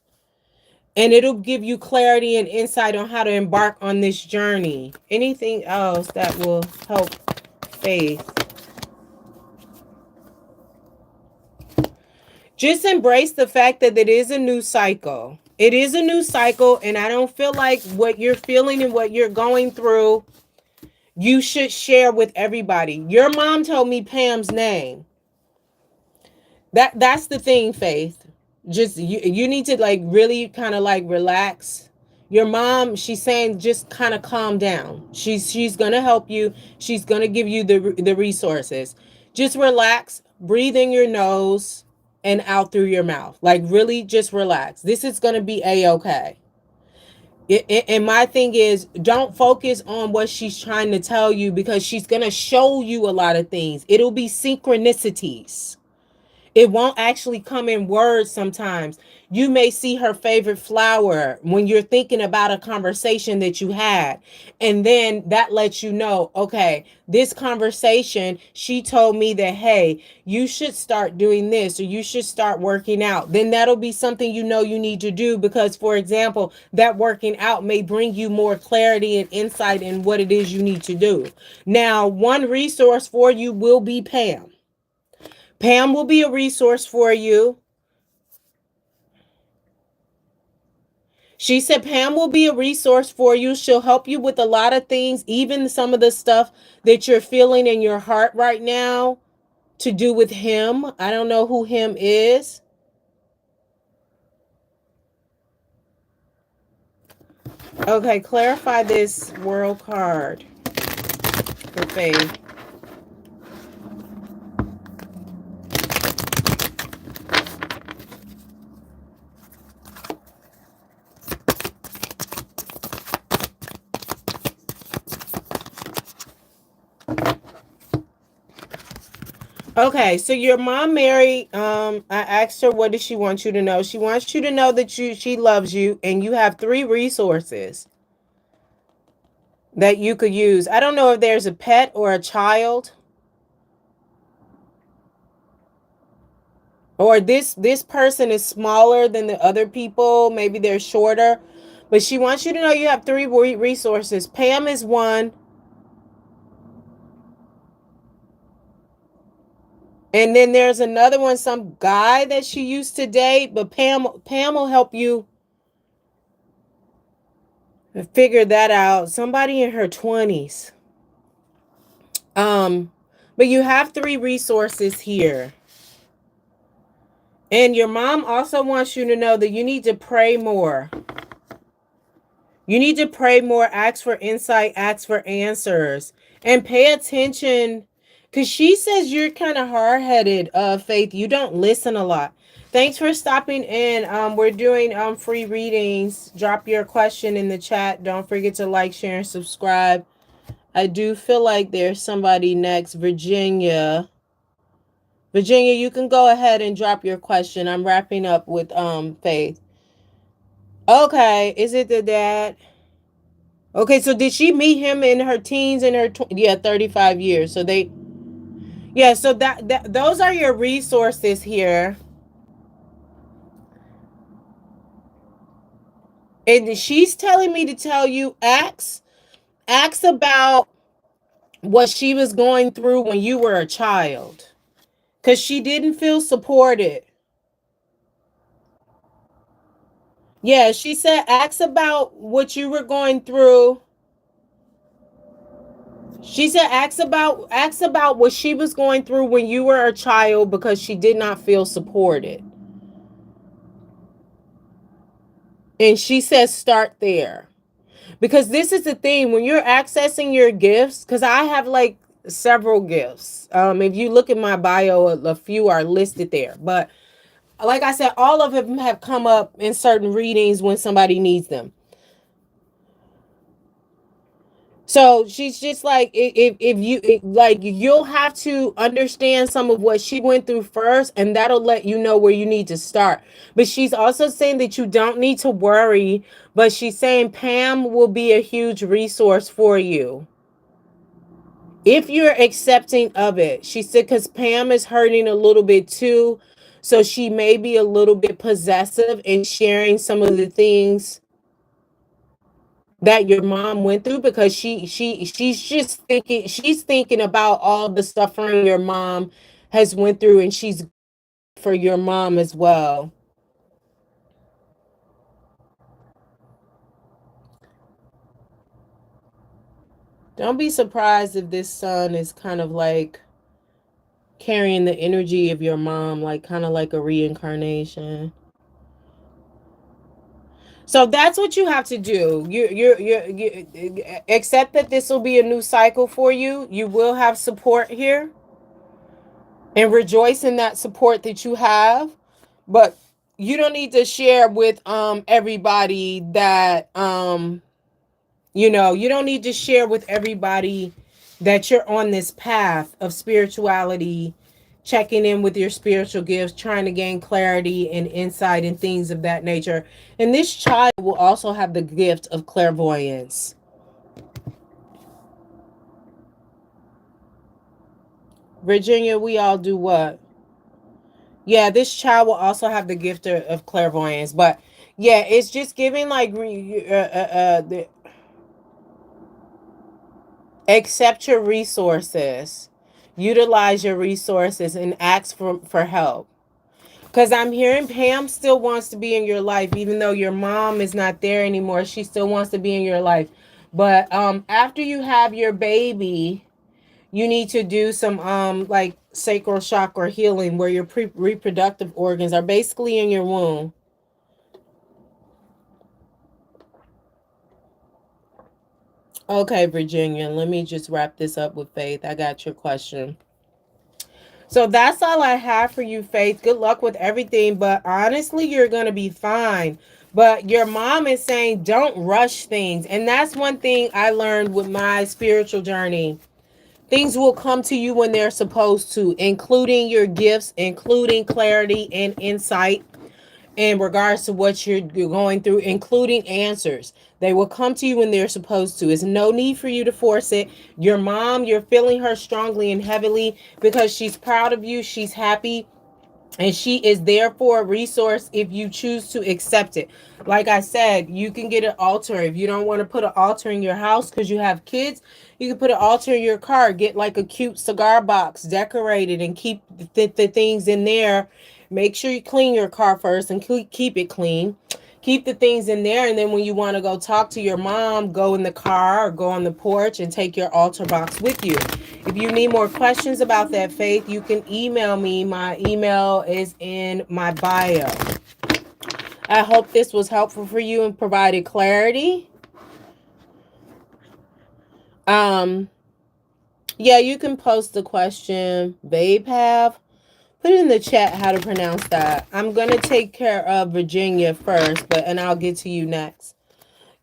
and it'll give you clarity and insight on how to embark on this journey. Anything else that will help Faith? Just embrace the fact that it is a new cycle. It is a new cycle, and I don't feel like what you're feeling and what you're going through, you should share with everybody. Your mom told me Pam's name. That's the thing, Faith. Just you need to like really kind of like relax. Your mom, she's saying just kind of calm down. She's gonna help you. She's gonna give you the resources. Just relax, breathe in your nose and out through your mouth. Like really just relax. This is gonna be a-okay. And my thing is, don't focus on what she's trying to tell you, because she's gonna show you a lot of things. It'll be synchronicities. It won't actually come in words sometimes. You may see her favorite flower when you're thinking about a conversation that you had. And then that lets you know, okay, this conversation, she told me that, hey, you should start doing this, or you should start working out. Then that'll be something you need to do, because, for example, that working out may bring you more clarity and insight in what it is you need to do. Now, one resource for you will be Pam. Pam will be a resource for you. She said Pam will be a resource for you. She'll help you with a lot of things, even some of the stuff that you're feeling in your heart right now to do with him. I don't know who him is. Okay, clarify this world card for Faith. Okay, so your mom Mary, I asked her, what does she want you to know? She wants you to know that she loves you, and you have 3 resources that you could use. I don't know if there's a pet or a child, or this person is smaller than the other people. Maybe they're shorter, but she wants you to know you have 3 resources. Pam is one. And then there's another one, some guy that she used to date, but Pam will help you figure that out. Somebody in her 20s. But you have 3 resources here. And your mom also wants you to know that you need to pray more. You need to pray more, ask for insight, ask for answers, and pay attention. Because she says you're kind of hard-headed, Faith. You don't listen a lot. Thanks for stopping in. We're doing free readings. Drop your question in the chat. Don't forget to like, share, and subscribe. I do feel like there's somebody next. Virginia. Virginia, you can go ahead and drop your question. I'm wrapping up with Faith. Okay, is it the dad? Okay, so did she meet him in her teens, in her 35 years? So they, yeah, so that those are your resources here. And she's telling me to tell you, ask about what she was going through when you were a child, because she didn't feel supported. Yeah, she said ask about what you were going through. She said ask about what she was going through when you were a child, because she did not feel supported. And she says start there. Because this is the thing, when you're accessing your gifts, because I have like several gifts. If you look at my bio, a few are listed there. But like I said, all of them have come up in certain readings when somebody needs them. So she's just like, if you like, you'll have to understand some of what she went through first, and that'll let you know where you need to start. But she's also saying that you don't need to worry, but she's saying Pam will be a huge resource for you if you're accepting of it. She said, because Pam is hurting a little bit too. So she may be a little bit possessive in sharing some of the things that your mom went through, because she's thinking about all the suffering your mom has went through, and she's for your mom as well. Don't be surprised if this son is kind of like carrying the energy of your mom, like kind of like a reincarnation. So that's what you have to do. You accept that this will be a new cycle for you. You will have support here, and rejoice in that support that you have. But you don't need to share with everybody that you don't need to share with everybody that you're on this path of spirituality, checking in with your spiritual gifts, trying to gain clarity and insight and things of that nature. And this child will also have the gift of clairvoyance. Virginia, we all do what? Yeah, this child will also have the gift of clairvoyance. But yeah, it's just giving like accept your resources, utilize your resources, and ask for help. Because I'm hearing Pam still wants to be in your life, even though your mom is not there anymore. She still wants to be in your life. But after you have your baby, you need to do some like sacral chakra healing, where your reproductive organs are basically in your womb. Okay, Virginia, let me just wrap this up with Faith. I got your question. So that's all I have for you, Faith. Good luck with everything, but honestly, you're going to be fine. But your mom is saying don't rush things. And that's one thing I learned with my spiritual journey. Things will come to you when they're supposed to, including your gifts, including clarity and insight in regards to what you're going through, including answers. They will come to you when they're supposed to. There's no need for you to force it. Your mom, you're feeling her strongly and heavily because she's proud of you. She's happy. And she is there for a resource if you choose to accept it. Like I said, you can get an altar. If you don't want to put an altar in your house because you have kids, you can put an altar in your car. Get like a cute cigar box, decorated, and keep the things in there. Make sure you clean your car first and keep it clean. Keep the things in there, and then when you want to go talk to your mom, go in the car or go on the porch and take your altar box with you. If you need more questions about that, Faith, you can email me. My email is in my bio. I hope this was helpful for you and provided clarity. Yeah, you can post the question, Babe have. Put in the chat how to pronounce that. I'm going to take care of Virginia first, and I'll get to you next.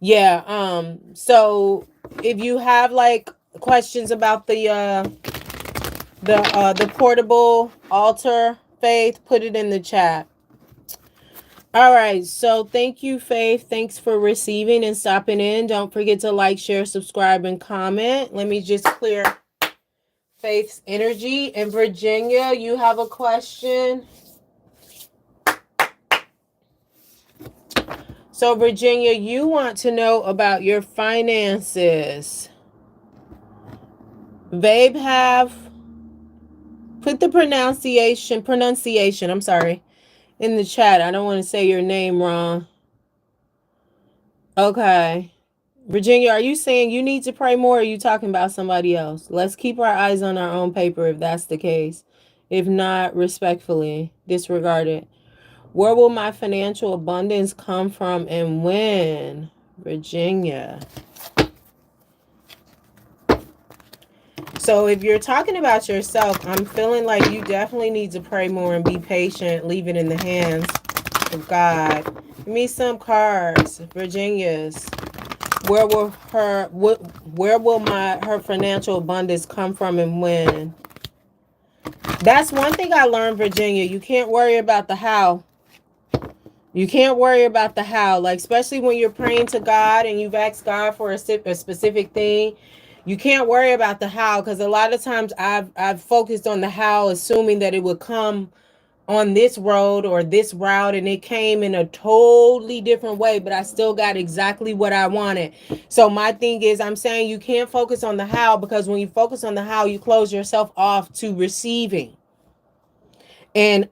Yeah, so if you have like questions about the portable altar, Faith, put it in the chat. All right, so thank you, Faith. Thanks for receiving and stopping in. Don't forget to like, share, subscribe, and comment. Let me just clear Faith's energy. And Virginia, you have a question? So, Virginia, you want to know about your finances. Babe have put the pronunciation, I'm sorry, in the chat. I don't want to say your name wrong. Okay. Virginia, are you saying you need to pray more, or are you talking about somebody else? Let's keep our eyes on our own paper if that's the case. If not, respectfully disregard it. Where will my financial abundance come from and when? Virginia. So if you're talking about yourself, I'm feeling like you definitely need to pray more and be patient. Leave it in the hands of God. Give me some cards. Virginia's. Where will her financial abundance come from and when? That's one thing I learned, Virginia. You can't worry about the how. You can't worry about the how. Like, especially when you're praying to God and you've asked God for a specific thing. You can't worry about the how, because a lot of times I've focused on the how, assuming that it would come on this road or this route, and it came in a totally different way, but I still got exactly what I wanted. So my thing is, I'm saying you can't focus on the how, because when you focus on the how, you close yourself off to receiving. And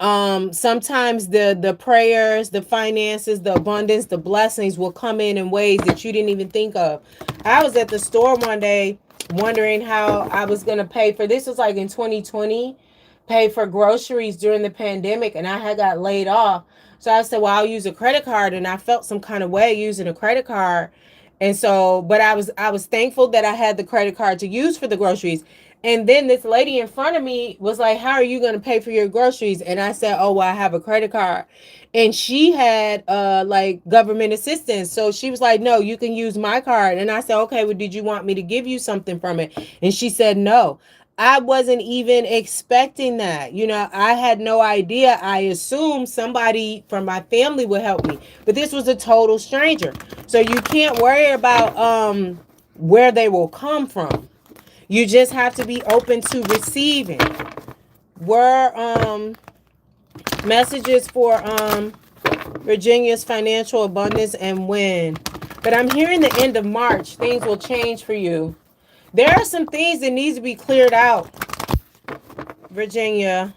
sometimes the prayers, the finances, the abundance, the blessings will come in ways that you didn't even think of. I was at the store one day wondering how I was going to pay for this. Was like in 2020, pay for groceries during the pandemic, and I had got laid off. So I said, well, I'll use a credit card, and I felt some kind of way using a credit card. And so, but I was thankful that I had the credit card to use for the groceries. And then this lady in front of me was like, how are you going to pay for your groceries? And I said, oh, well, I have a credit card. And she had like government assistance. So she was like, no, you can use my card. And I said, okay, well, did you want me to give you something from it? And she said, no. I wasn't even expecting that. You know, I had no idea. I assumed somebody from my family would help me, but this was a total stranger. So you can't worry about where they will come from. You just have to be open to receiving. Were messages for Virginia's financial abundance and when? But I'm hearing the end of March, things will change for you. There are some things that needs to be cleared out, Virginia.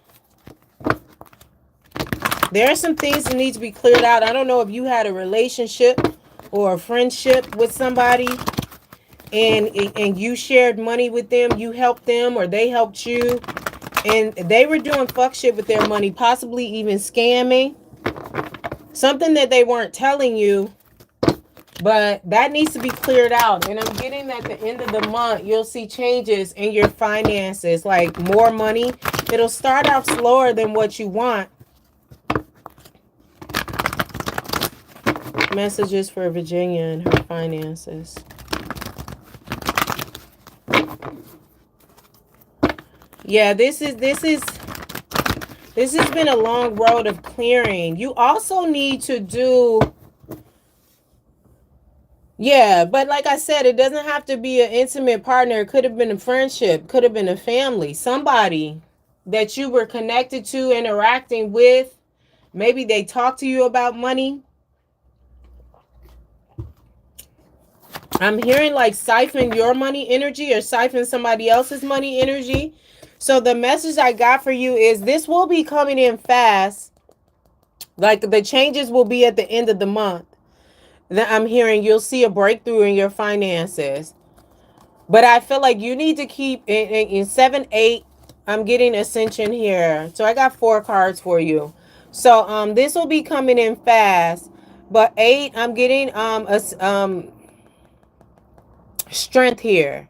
There are some things that need to be cleared out. I don't know if you had a relationship or a friendship with somebody and you shared money with them, you helped them, or they helped you, and they were doing fuck shit with their money, possibly even scamming. Something that they weren't telling you. But that needs to be cleared out. And I'm getting at the end of the month, you'll see changes in your finances, like more money. It'll start out slower than what you want. Messages for Virginia and her finances. Yeah, this has been a long road of clearing. You also need to do... Yeah, but like I said, it doesn't have to be an intimate partner. It could have been a friendship, could have been a family, somebody that you were connected to, interacting with. Maybe they talked to you about money. I'm hearing like siphon your money energy or siphon somebody else's money energy. So the message I got for you is this will be coming in fast. Like the changes will be at the end of the month. Then I'm hearing you'll see a breakthrough in your finances. But I feel like you need to keep in 7, 8. I'm getting ascension here. So I got 4 cards for you. So this will be coming in fast. But 8, I'm getting strength here.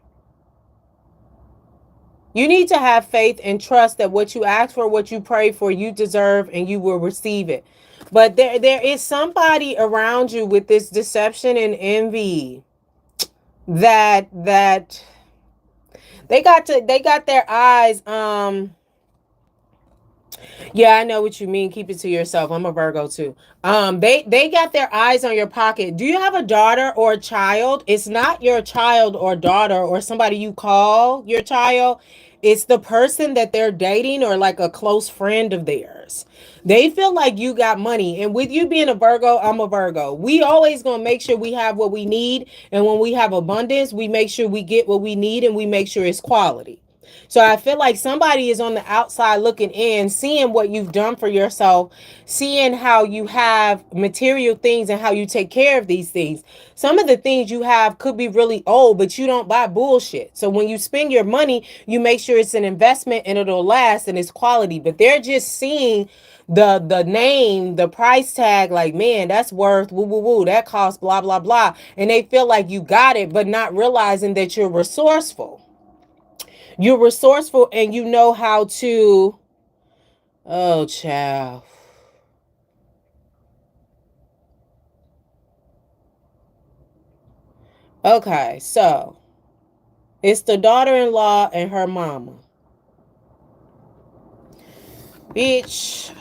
You need to have faith and trust that what you ask for, what you pray for, you deserve and you will receive it. But there is somebody around you with this deception and envy that they got their eyes. Yeah, I know what you mean. Keep it to yourself. I'm a Virgo too. They got their eyes on your pocket. Do you have a daughter or a child? It's not your child or daughter or somebody you call your child. It's the person that they're dating or like a close friend of theirs. They feel like you got money. And with you being a Virgo, I'm a Virgo. We always gonna make sure we have what we need. And when we have abundance, we make sure we get what we need and we make sure it's quality. So I feel like somebody is on the outside looking in, seeing what you've done for yourself, seeing how you have material things and how you take care of these things. Some of the things you have could be really old, but you don't buy bullshit. So when you spend your money, you make sure it's an investment and it'll last and it's quality. But they're just seeing the name, the price tag, like, man, that's worth woo woo woo, that costs blah blah blah, and they feel like you got it, but not realizing that you're resourceful. You're resourceful and you know how to, oh child. Okay, so it's the daughter-in-law and her mama. Bitch,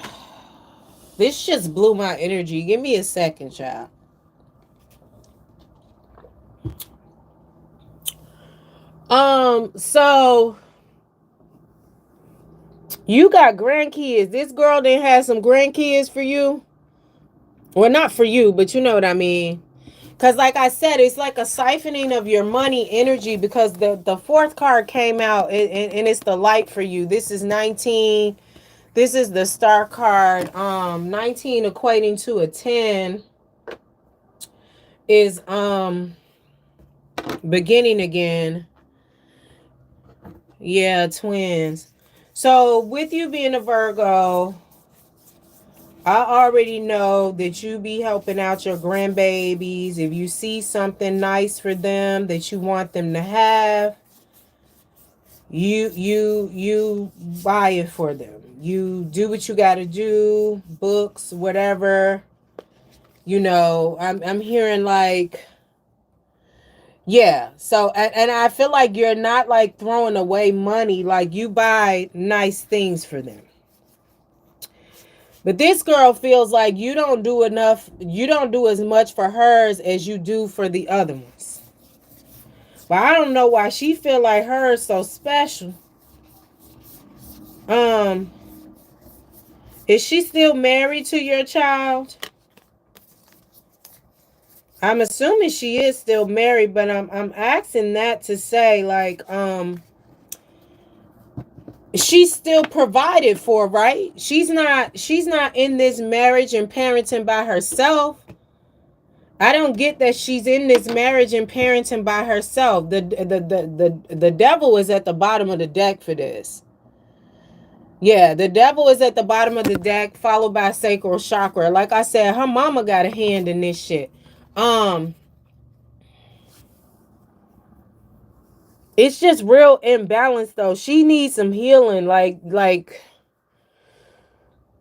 this just blew my energy. Give me a second, child. So you got grandkids. This girl didn't have some grandkids for you. Well, not for you, but you know what I mean. Because like I said, it's like a siphoning of your money energy, because the fourth card came out and it's the light for you. This is 19. This is the star card. 19 equating to a 10 is beginning again. Yeah, twins. So with you being a Virgo, I already know that you be helping out your grandbabies. If you see something nice for them that you want them to have, you buy it for them. You do what you got to do, books, whatever. You know, I'm hearing like, yeah. So and I feel like you're not like throwing away money, like you buy nice things for them. But this girl feels like you don't do enough, you don't do as much for hers as you do for the other ones. But I don't know why she feel like hers so special. Is she still married to your child? I'm assuming she is still married, but I'm asking that to say like she's still provided for, right? She's not in this marriage and parenting by herself. I don't get that she's in this marriage and parenting by herself. The devil is at the bottom of the deck for this. Yeah, the devil is at the bottom of the deck, followed by sacral chakra. Like I said, her mama got a hand in this shit. It's just real imbalanced though. She needs some healing.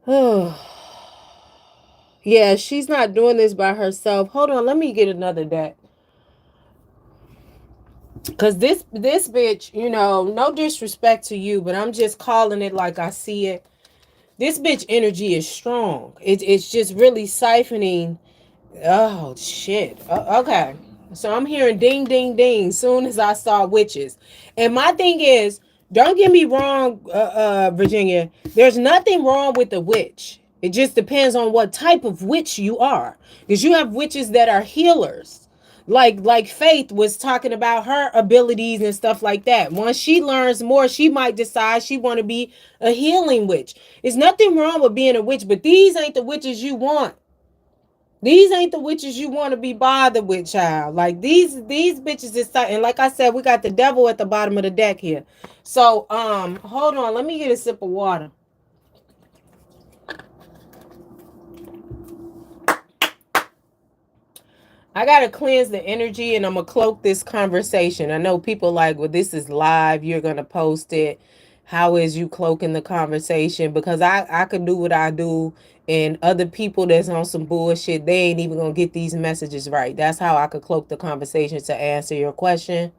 Oh. Yeah, she's not doing this by herself. Hold on, let me get another deck. Cause this bitch, you know, no disrespect to you, but I'm just calling it like I see it. This bitch energy is strong. It's just really siphoning. Oh shit. Okay. So I'm hearing ding ding ding soon as I saw witches. And my thing is, don't get me wrong, Virginia. There's nothing wrong with the witch. It just depends on what type of witch you are. Because you have witches that are healers. Like Faith was talking about her abilities and stuff like that. Once she learns more, she might decide she want to be a healing witch. There's nothing wrong with being a witch, but these ain't the witches you want. These ain't the witches you want to be bothered with, child. Like these bitches is, and like I said, we got the devil at the bottom of the deck here. So hold on, let me get a sip of water. I gotta cleanse the energy and I'm gonna cloak this conversation. I know people like, well, this is live, you're gonna post it. How is you cloaking the conversation? Because I could do what I do, and other people that's on some bullshit, they ain't even gonna get these messages right. That's how I could cloak the conversation to answer your question.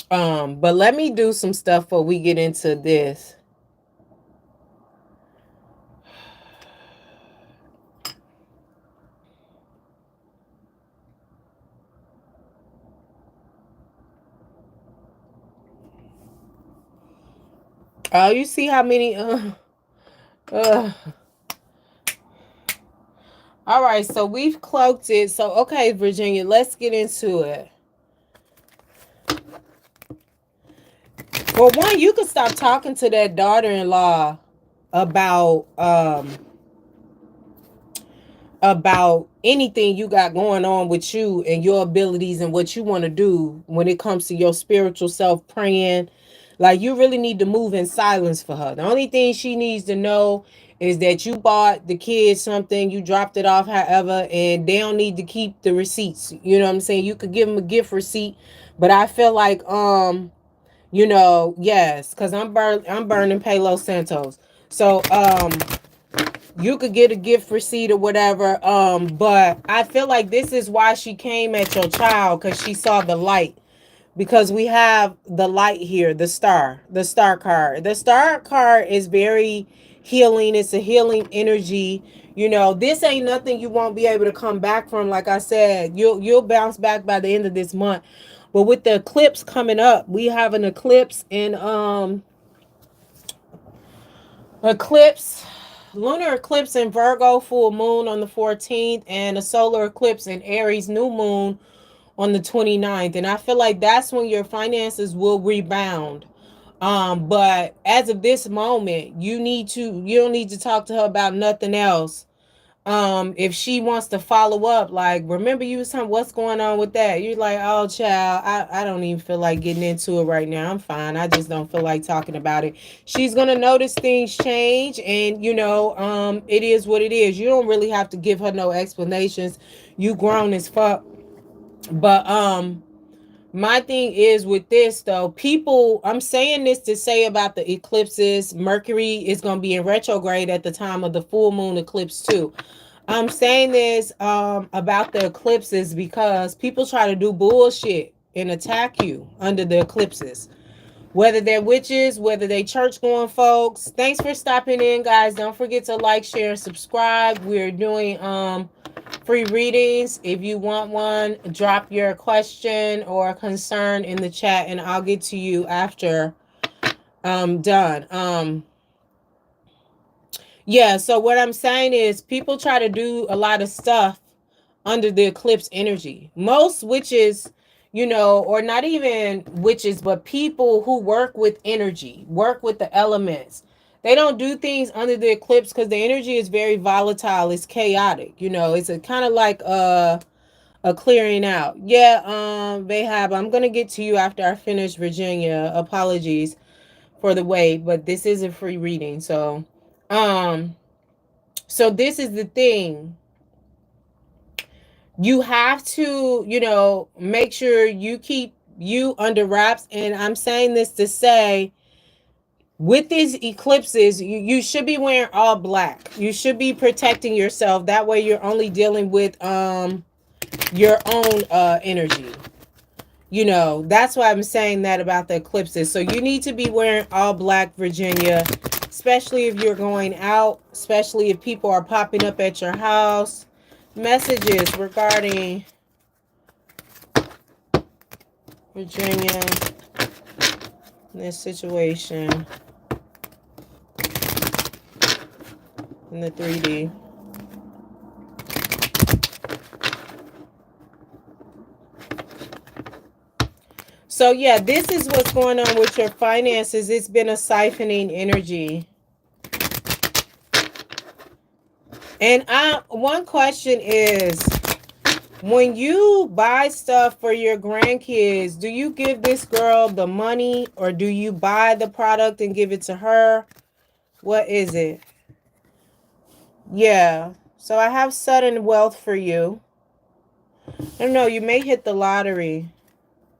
But let me do some stuff before we get into this. Oh, you see how many all right, so we've cloaked it. So okay, Virginia, let's get into it. Well, one, you could stop talking to that daughter-in-law about about anything you got going on with you and your abilities and what you want to do when it comes to your spiritual self, praying. Like, you really need to move in silence for her. The only thing she needs to know is that you bought the kids something, you dropped it off, however, and they don't need to keep the receipts. You know what I'm saying? You could give them a gift receipt, but I feel like you know, yes, because I'm burning Palo Santos. So you could get a gift receipt or whatever. But I feel like this is why she came at your child, because she saw the light. Because we have the light here, the star card. The star card is very healing. It's a healing energy. You know, this ain't nothing you won't be able to come back from. Like I said, you'll bounce back by the end of this month. But with the eclipse coming up, we have an eclipse in eclipse, lunar eclipse in Virgo, full moon on the 14th, and a solar eclipse in Aries, new moon on the 29th. And I feel like that's when your finances will rebound. But as of this moment, you don't need to talk to her about nothing else. If she wants to follow up, like, remember you was talking what's going on with that, you're like, oh child, I don't even feel like getting into it right now. I'm fine. I just don't feel like talking about it. She's gonna notice things change, and you know, it is what it is. You don't really have to give her no explanations. You grown as fuck. But my thing is with this though, people, I'm saying this to say about the eclipses, Mercury is going to be in retrograde at the time of the full moon eclipse too. I'm saying this about the eclipses because people try to do bullshit and attack you under the eclipses. Whether they're witches, whether they church going folks. Thanks for stopping in, guys. Don't forget to like, share, and subscribe. We're doing free readings. If you want one, drop your question or concern in the chat and I'll get to you after I'm done. Yeah, so what I'm saying is people try to do a lot of stuff under the eclipse energy. Most witches, you know, or not even witches, but people who work with energy, work with the elements. They don't do things under the eclipse because the energy is very volatile. It's chaotic. You know, it's a kind of like a clearing out. Yeah, Vahab, I'm gonna get to you after I finish Virginia. Apologies for the wait, but this is a free reading. Um, so this is the thing. You have to, you know, make sure you keep you under wraps. And I'm saying this to say, with these eclipses, you should be wearing all black. You should be protecting yourself. That way you're only dealing with your own energy. You know, that's why I'm saying that about the eclipses. So you need to be wearing all black, Virginia, especially if you're going out, especially if people are popping up at your house. Messages regarding Virginia, this situation in the 3D. So yeah, this is what's going on with your finances. It's been a siphoning energy. And one question is, when you buy stuff for your grandkids, do you give this girl the money or do you buy the product and give it to her? What is it? Yeah. So I have sudden wealth for you. I don't know, you may hit the lottery.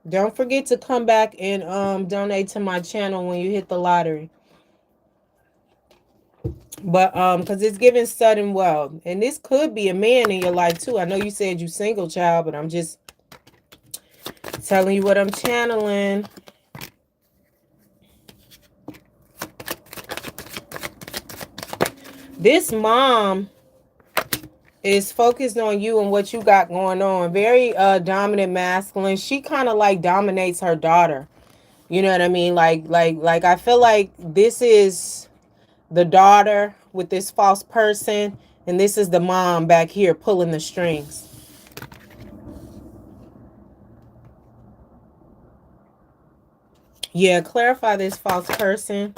Don't forget to come back and donate to my channel when you hit the lottery. But because it's giving sudden wealth. And this could be a man in your life too. I know you said you single, child, but I'm just telling you what I'm channeling. This mom is focused on you and what you got going on. Very dominant masculine. She kind of like dominates her daughter. You know what I mean? Like I feel like this is the daughter with this false person, and this is the mom back here pulling the strings. Yeah, clarify this false person.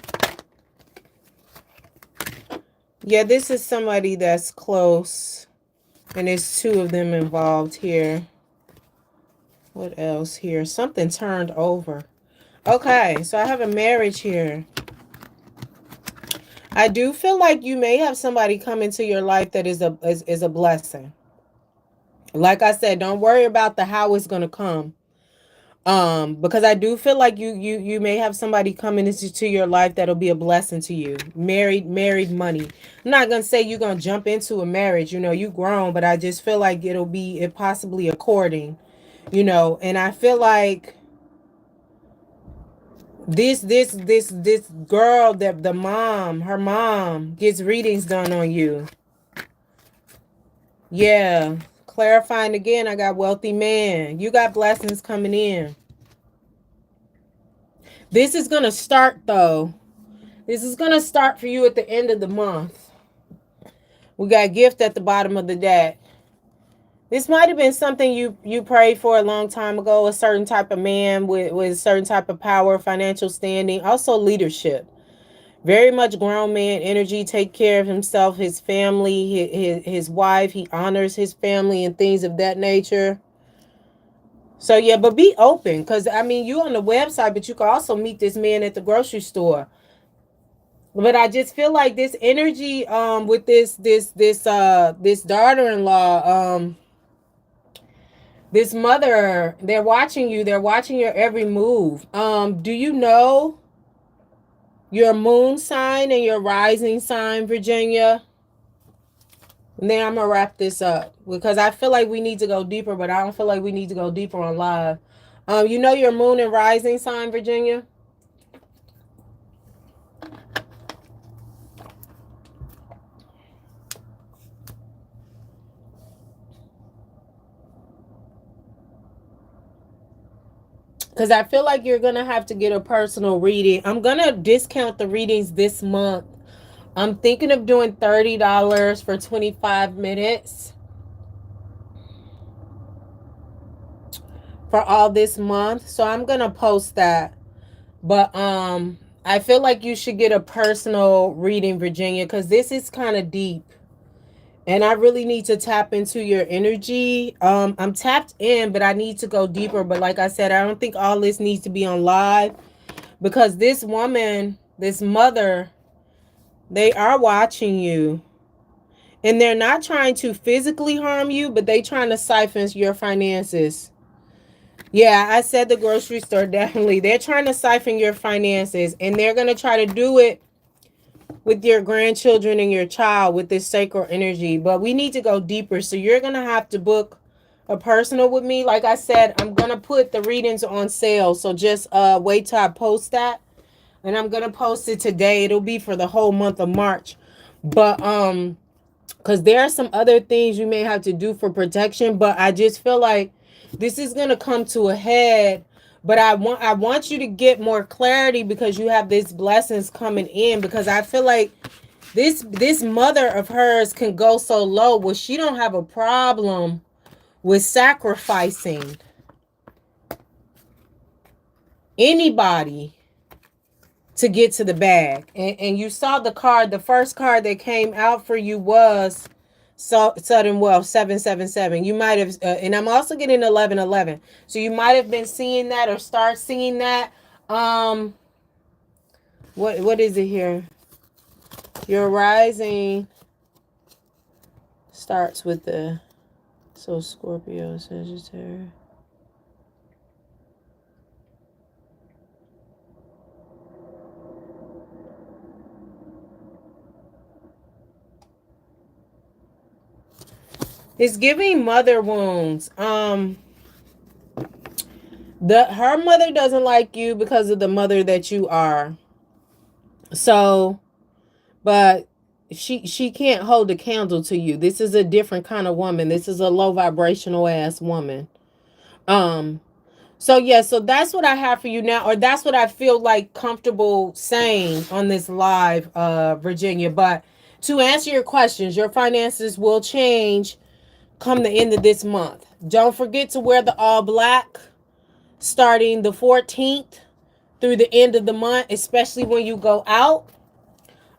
Yeah, this is somebody that's close. And there's two of them involved here. What else here? Something turned over. Okay, so I have a marriage here. I do feel like you may have somebody come into your life that is a blessing. Like I said, don't worry about the how it's gonna come. Because I do feel like you may have somebody coming into your life that'll be a blessing to you. Married money. I'm not gonna say you're gonna jump into a marriage, you know, you grown, but I just feel like it'll be it possibly a courting, you know, and I feel like this girl, that the mom, her mom gets readings done on you. Yeah. Clarifying again, I got wealthy man. You got blessings coming in. This is gonna start though. This is gonna start for you at the end of the month. We got gift at the bottom of the deck. This might have been something you prayed for a long time ago, a certain type of man with a certain type of power, financial standing, also leadership. Very much grown man energy, take care of himself, his family, his wife. He honors his family and things of that nature. So yeah, but be open, because I mean, you on the website, but you can also meet this man at the grocery store. But I just feel like this energy with this daughter-in-law, this mother, they're watching you, they're watching your every move. Do you know your moon sign and your rising sign, Virginia? And then I'm gonna wrap this up because I feel like we need to go deeper, but I don't feel like we need to go deeper on live. You know your moon and rising sign, Virginia? Because I feel like you're going to have to get a personal reading. I'm going to discount the readings this month. I'm thinking of doing $30 for 25 minutes for all this month. So I'm going to post that. But I feel like you should get a personal reading, Virginia, because this is kind of deep. And I really need to tap into your energy. I'm tapped in, but I need to go deeper. But like I said, I don't think all this needs to be on live, because this woman, this mother, they are watching you. And they're not trying to physically harm you, but they trying to siphon your finances. Yeah, I said the grocery store, definitely. They're trying to siphon your finances, and they're going to try to do it with your grandchildren and your child with this sacred energy. But we need to go deeper. So you're going to have to book a personal with me. Like I said, I'm going to put the readings on sale. So just wait till I post that. And I'm going to post it today. It'll be for the whole month of March. But because there are some other things you may have to do for protection, but I just feel like this is going to come to a head. But I want you to get more clarity, because you have these blessings coming in, because I feel like this mother of hers can go so low where she don't have a problem with sacrificing anybody to get to the bag. And you saw the card, the first card that came out for you was sudden wealth, 777. You might have and I'm also getting 1111. So you might have been seeing that or start seeing that. What is it here? Your rising starts with the Scorpio, Sagittarius. It's giving mother wounds. Her mother doesn't like you because of the mother that you are. So, but she can't hold a candle to you. This is a different kind of woman. This is a low vibrational ass woman. So yeah, so that's what I have for you now, or that's what I feel like comfortable saying on this live, Virginia. But to answer your questions, your finances will change come the end of this month. Don't forget to wear the all black starting the 14th through the end of the month, especially when you go out,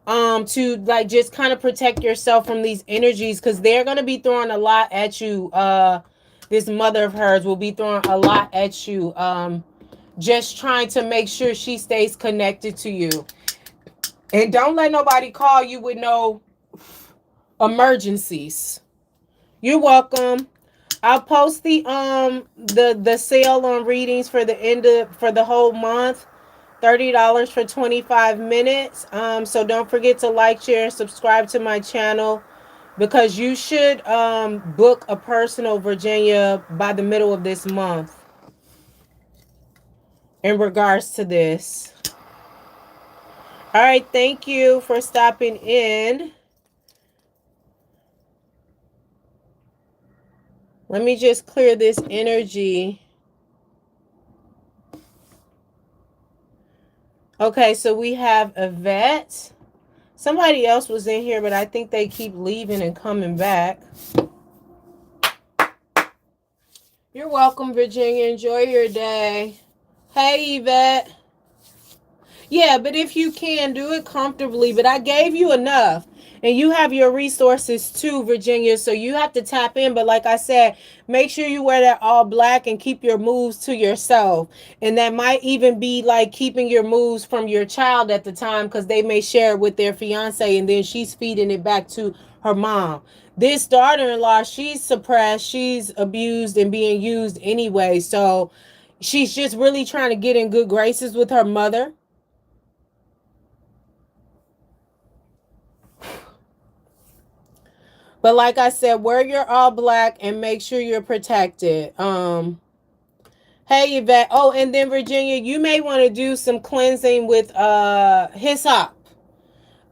to like just kind of protect yourself from these energies, because they're going to be throwing a lot at you. This mother of hers will be throwing a lot at you, just trying to make sure she stays connected to you. And don't let nobody call you with no emergencies. You're welcome. I'll post the sale on readings for the whole month. $30 for 25 minutes. So don't forget to like, share, and subscribe to my channel, because you should book a personal, Virginia, by the middle of this month in regards to this. All right, thank you for stopping in. Let me just clear this energy. Okay, so we have Yvette. Somebody else was in here, but I think they keep leaving and coming back. You're welcome, Virginia. Enjoy your day. Hey, Yvette. Yeah, but if you can, do it comfortably. But I gave you enough. And you have your resources too, Virginia. So you have to tap in. But like I said, make sure you wear that all black and keep your moves to yourself. And that might even be like keeping your moves from your child at the time, because they may share it with their fiance and then she's feeding it back to her mom. This daughter-in-law, she's suppressed, she's abused and being used anyway. So she's just really trying to get in good graces with her mother. But like I said, wear your all black and make sure you're protected. Hey, Yvette. Oh, and then Virginia, you may want to do some cleansing with hyssop.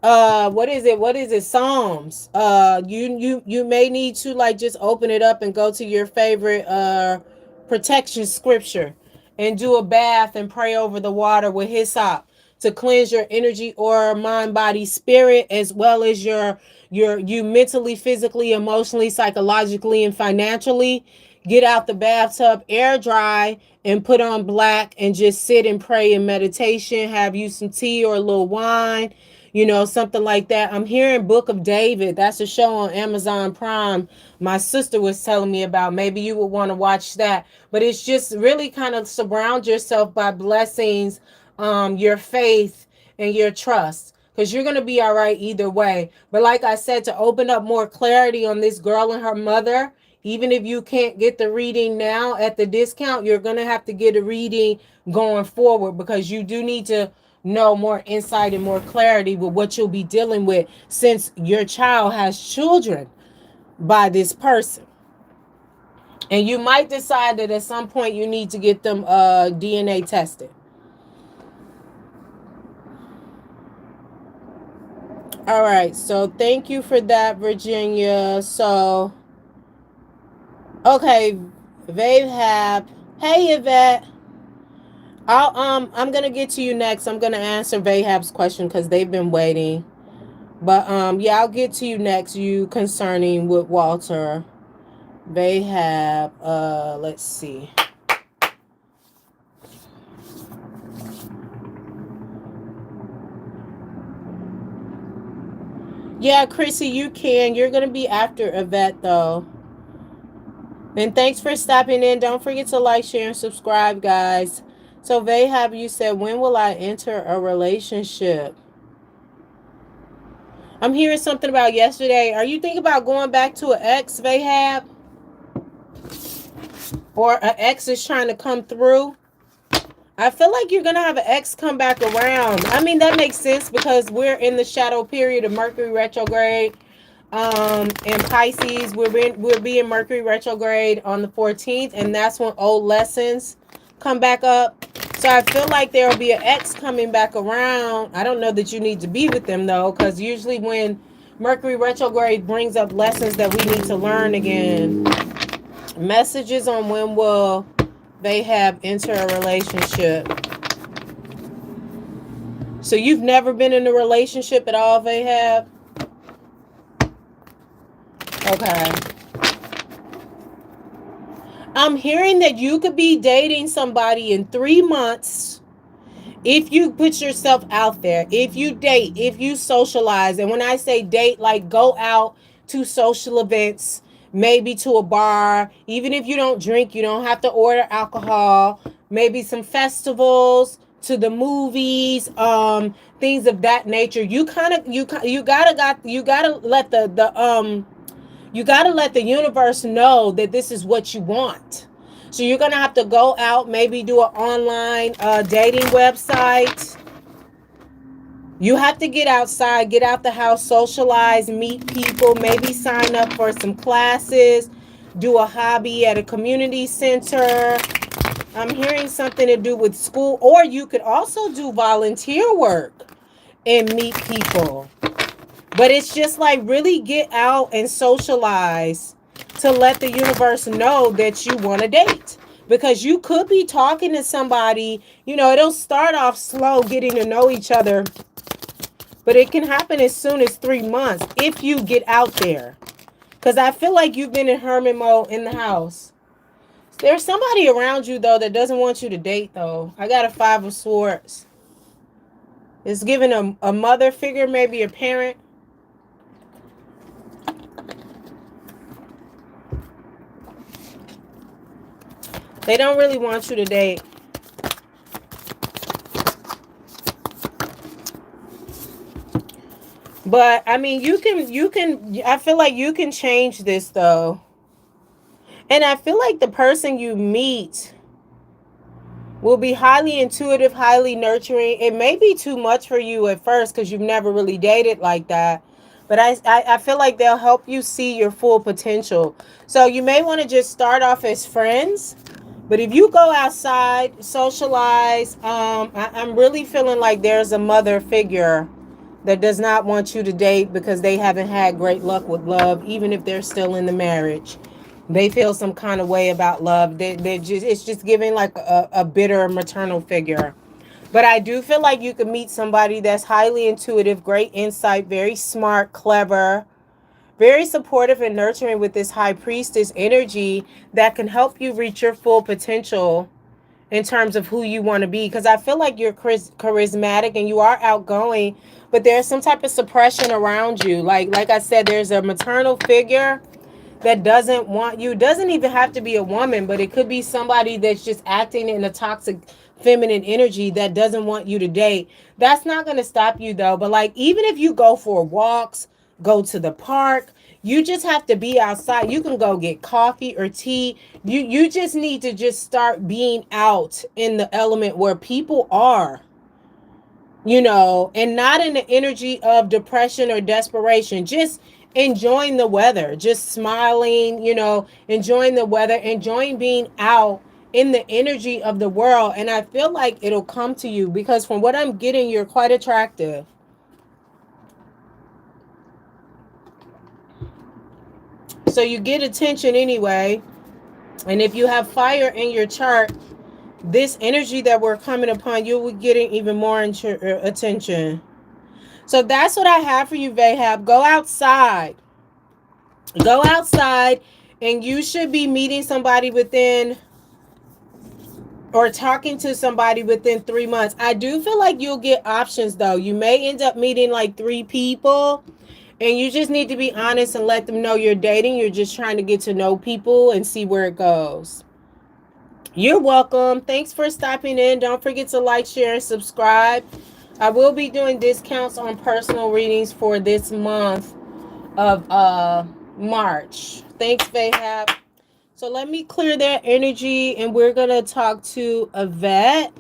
What is it? Psalms. You may need to like just open it up and go to your favorite protection scripture and do a bath and pray over the water with hyssop to cleanse your energy, or mind, body, spirit, as well as you mentally, physically, emotionally, psychologically, and financially. Get out the bathtub, air dry, and put on black and just sit and pray in meditation. Have you some tea or a little wine, something like that. I'm hearing Book of David. That's a show on Amazon Prime. My sister was telling me about. Maybe you would want to watch that. But it's just really kind of surround yourself by blessings, your faith and your trust, because you're going to be all right either way. But like I said, to open up more clarity on this girl and her mother, even if you can't get the reading now at the discount, you're going to have to get a reading going forward, because you do need to know more insight and more clarity with what you'll be dealing with, since your child has children by this person. And you might decide that at some point you need to get them DNA tested. All right, so thank you for that, Virginia. So, okay, Vahab. Hey, Yvette. I'm gonna get to you next. I'm gonna answer Vahab's question because they've been waiting. But yeah, I'll get to you next. You concerning with Walter. Vahab. Let's see. Yeah, Chrissy, you can. You're going to be after Yvette, though. And thanks for stopping in. Don't forget to like, share, and subscribe, guys. So, Vahab, you said, when will I enter a relationship? I'm hearing something about yesterday. Are you thinking about going back to an ex, Vahab? Or an ex is trying to come through? I feel like you're going to have an ex come back around. I mean, that makes sense because we're in the shadow period of Mercury retrograde. And Pisces, we're being Mercury retrograde on the 14th, and that's when old lessons come back up. So I feel like there will be an ex coming back around. I don't know that you need to be with them, though, because usually when Mercury retrograde brings up lessons that we need to learn again. Messages on when will Vahab enter a relationship. So you've never been in a relationship at all, Vahab? Okay. I'm hearing that you could be dating somebody in 3 months If you put yourself out there, if you date, if you socialize, and when I say date, like go out to social events, maybe to a bar, even if you don't drink, you don't have to order alcohol, maybe some festivals, to the movies, things of that nature. You kind of you gotta let the you got to let the universe know that this is what you want. So you're going to have to go out, maybe do an online dating website. You have to get outside, get out the house, socialize, meet people, maybe sign up for some classes, do a hobby at a community center. I'm hearing something to do with school, or you could also do volunteer work and meet people. But it's just like really get out and socialize to let the universe know that you want to date. Because you could be talking to somebody, you know, it'll start off slow getting to know each other, but it can happen as soon as 3 months if you get out there. Because I feel like you've been in hermit mode in the house. There's somebody around you, though, that doesn't want you to date, though. I got a 5 of Swords. It's giving a mother figure, maybe a parent. They don't really want you to date. But I mean, I feel like you can change this though. And I feel like the person you meet will be highly intuitive, highly nurturing. It may be too much for you at first because you've never really dated like that. But I feel like they'll help you see your full potential. So you may want to just start off as friends. But if you go outside, socialize, I'm really feeling like there's a mother figure that does not want you to date because they haven't had great luck with love, even if they're still in the marriage. They feel some kind of way about love. It's just giving like a bitter maternal figure. But I do feel like you could meet somebody that's highly intuitive, great insight, very smart, clever, very supportive and nurturing with this high priestess energy that can help you reach your full potential in terms of who you want to be. Because I feel like you're charismatic and you are outgoing, but there's some type of suppression around you. Like I said, there's a maternal figure that doesn't want you. Doesn't even have to be a woman, but it could be somebody that's just acting in a toxic feminine energy that doesn't want you to date. That's not going to stop you though. But like, even if you go for walks, go to the park, you just have to be outside. You can go get coffee or tea. You just need to just start being out in the element where people are, you know, and not in the energy of depression or desperation. Just enjoying the weather, just smiling, you know, enjoying the weather, enjoying being out in the energy of the world. And I feel like it'll come to you because from what I'm getting, you're quite attractive. So you get attention anyway. And if you have fire in your chart, this energy that we're coming upon, you'll be getting even more attention. So that's what I have for you, Vahab. Go outside. Go outside, and you should be meeting somebody within, or talking to somebody within 3 months. I do feel like you'll get options, though. You may end up meeting like 3 people, and you just need to be honest and let them know you're dating. You're just trying to get to know people and see where it goes. You're welcome. Thanks for stopping in. Don't forget to like, share, and subscribe. I will be doing discounts on personal readings for this month of March. Thanks, Vahab. So let me clear that energy, and we're going to talk to Yvette.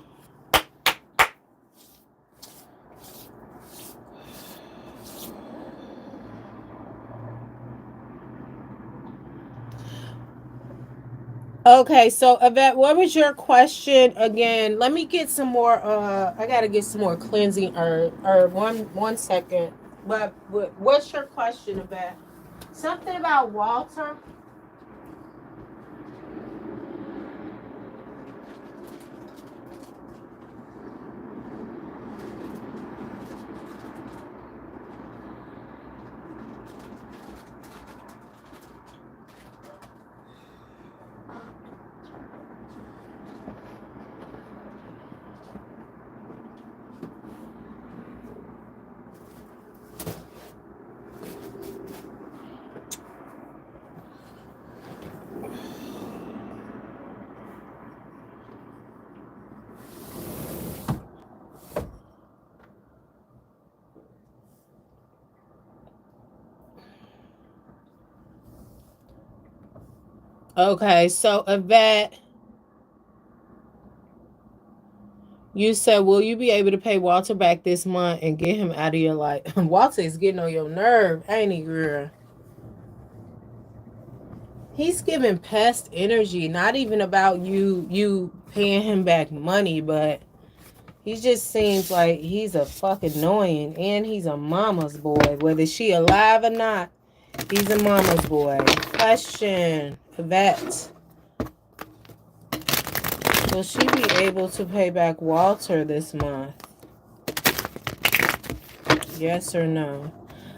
Okay, so Yvette, what was your question again? Let me get some more, I got to get some more cleansing herb. One second. But what's your question, Yvette? Something about Walter? Okay, so Yvette, you said, will you be able to pay Walter back this month and get him out of your life? Walter is getting on your nerve, ain't he, girl? He's giving pest energy, not even about you paying him back money, but he just seems like he's a fucking annoying, and he's a mama's boy. Whether she alive or not, he's a mama's boy. Question, Yvette. Will she be able to pay back Walter this month? Yes or no?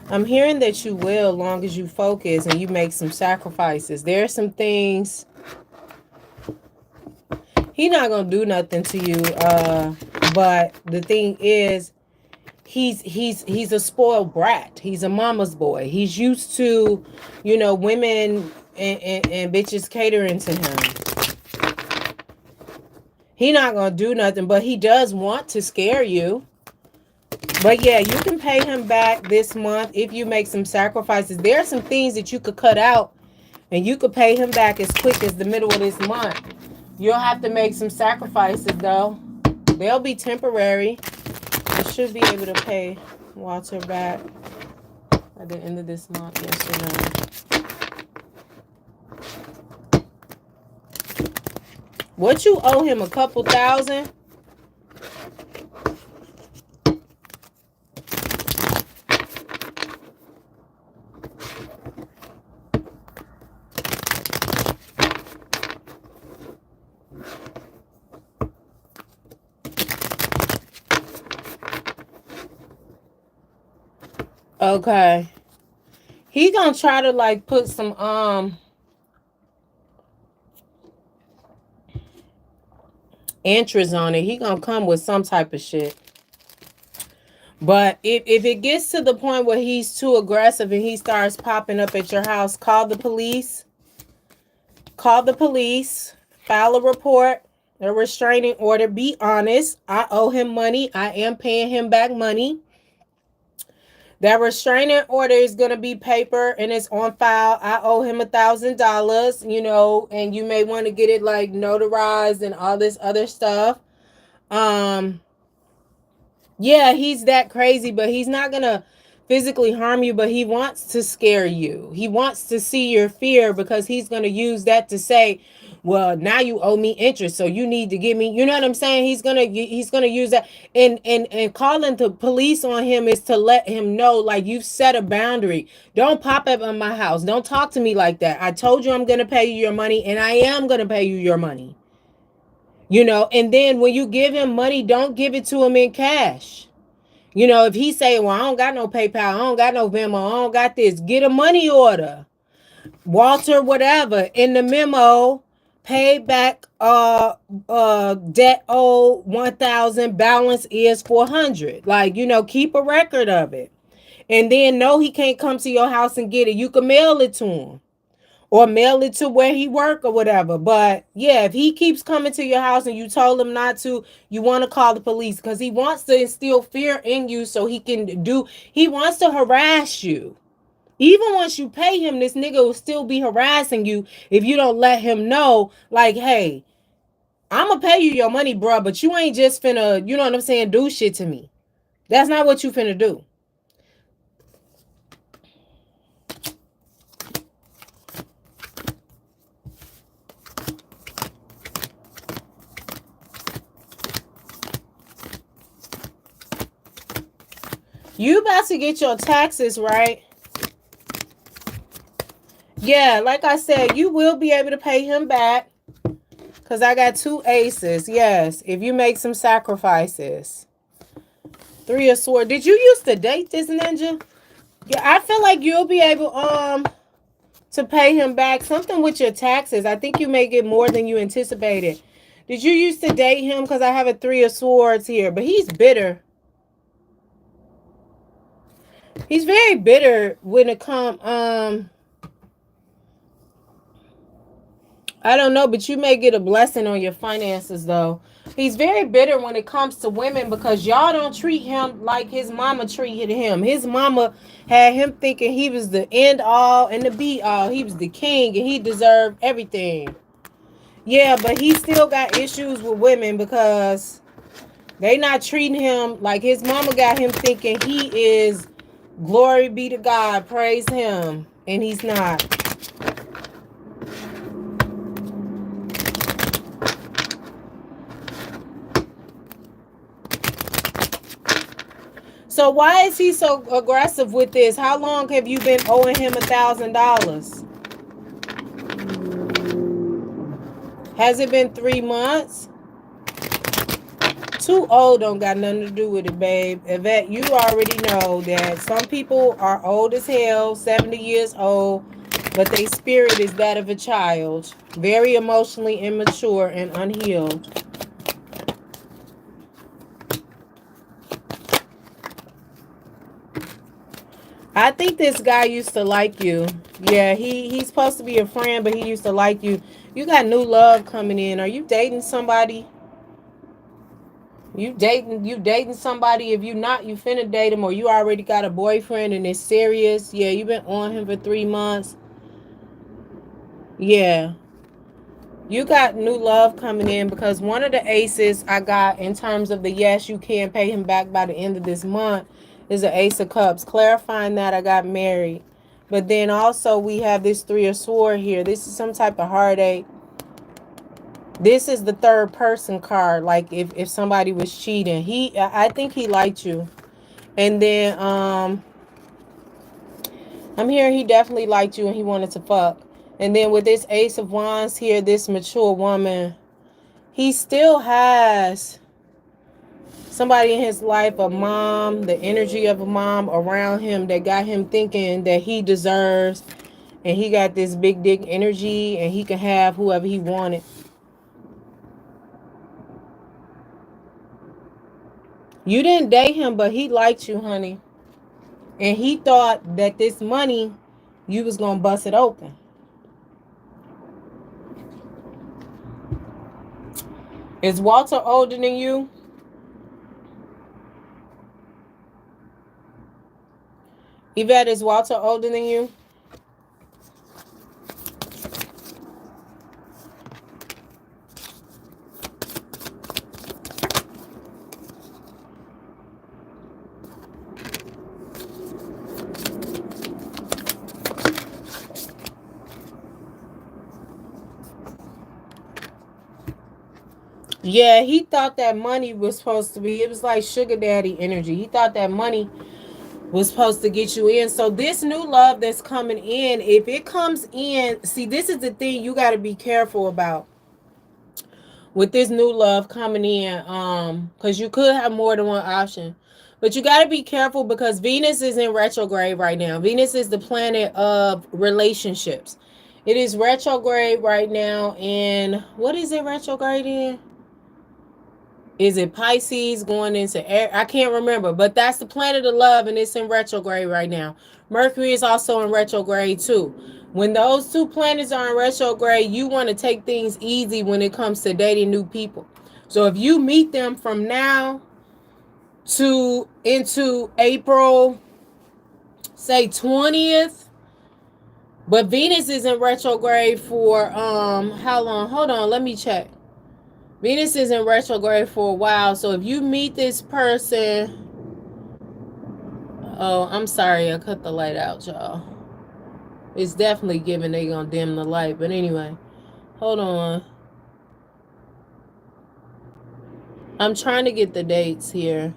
I'm hearing that you will, long as you focus and you make some sacrifices. There are some things. He not gonna do nothing to you. But the thing is, he's a spoiled brat. He's a mama's boy. He's used to, women and bitches catering to him. He not gonna do nothing, but he does want to scare you. But yeah, you can pay him back this month if you make some sacrifices. There are some things that you could cut out, and you could pay him back as quick as the middle of this month. You'll have to make some sacrifices, though. They'll be temporary. You should be able to pay Walter back at the end of this month. Yes or no? What you owe him, a couple thousand? Okay. He gonna try to like put some interest on it. He gonna come with some type of shit. But if it gets to the point where he's too aggressive and he starts popping up at your house, call the police. Call the police. File a report. A restraining order. Be honest. I owe him money. I am paying him back money. That restraining order is going to be paper and it's on file. I owe him $1,000, and you may want to get it like notarized and all this other stuff. Yeah, he's that crazy, but he's not going to physically harm you, but he wants to scare you. He wants to see your fear because he's going to use that to say, well, now you owe me interest, so you need to give me, you know what I'm saying? He's gonna use that, and calling the police on him is to let him know, like, you've set a boundary. Don't pop up in my house. Don't talk to me like that. I told you I'm gonna pay you your money, and I am gonna pay you your money. And then when you give him money, don't give it to him in cash. If he say, well, I don't got no PayPal, I don't got no Venmo, I don't got this, get a money order. Walter, whatever, in the memo, pay back debt owed 1,000, balance is 400. Like, keep a record of it. And then no, he can't come to your house and get it. You can mail it to him. Or mail it to where he work or whatever. But yeah, if he keeps coming to your house and you told him not to, you want to call the police because he wants to instill fear in you so he wants to harass you. Even once you pay him, this nigga will still be harassing you if you don't let him know, like, hey, I'm going to pay you your money, bro, but you ain't just finna, you know what I'm saying, do shit to me. That's not what you finna do. You about to get your taxes, right? Yeah, like I said, you will be able to pay him back. Because I got 2 aces. Yes, if you make some sacrifices. 3 of swords. Did you used to date this ninja? Yeah, I feel like you'll be able to pay him back. Something with your taxes. I think you may get more than you anticipated. Did you used to date him? Because I have a 3 of swords here. But he's bitter. He's very bitter when it comes... I don't know, but you may get a blessing on your finances, though. He's very bitter when it comes to women because y'all don't treat him like his mama treated him. His mama had him thinking he was the end all and the be all. He was the king and he deserved everything. Yeah, but he still got issues with women because they not treating him like his mama got him thinking he is glory be to God, praise him, and he's not. So why is he so aggressive with this? How long have you been owing him $1,000? Has it been 3 months? Too old don't got nothing to do with it, babe. Yvette, you already know that some people are old as hell, 70 years old, but their spirit is that of a child. Very emotionally immature and unhealed. I think this guy used to like you. Yeah, he's supposed to be a friend, but he used to like you. You got new love coming in. Are you dating somebody? You dating somebody. If you not, you finna date him, or you already got a boyfriend and it's serious. Yeah, you been on him for 3 months. Yeah. You got new love coming in because one of the aces I got in terms of the yes, you can pay him back by the end of this month is an Ace of Cups. Clarifying that I got married. But then also we have this Three of Swords here. This is some type of heartache. This is the third person card. Like if somebody was cheating. I think he liked you. And then I'm hearing he definitely liked you and he wanted to fuck. And then with this Ace of Wands here, this mature woman, he still has somebody in his life, a mom, the energy of a mom around him that got him thinking that he deserves, and he got this big dick energy and he can have whoever he wanted. You didn't date him, but he liked you, honey. And he thought that this money, you was going to bust it open. Is Walter older than you? Yvette, is Walter older than you? Yeah, he thought that money was supposed to be, it was like sugar daddy energy. He thought that money was supposed to get you in. So this new love that's coming in, if it comes in, see, this is the thing you got to be careful about with this new love coming in, because you could have more than one option. But you got to be careful because Venus is in retrograde right now. Venus is the planet of relationships. It is retrograde right now. And what is it retrograde in? Is it Pisces going into air? I can't remember, but that's the planet of love and it's in retrograde right now. Mercury is also in retrograde too. When those two planets are in retrograde, you want to take things easy when it comes to dating new people. So if you meet them from now to into April, say 20th, but Venus is in retrograde for how long? Hold on, let me check. Venus is in retrograde for a while. So if you meet this person... Oh, I'm sorry. I cut the light out, y'all. It's definitely giving they gonna dim the light. But anyway, hold on. I'm trying to get the dates here.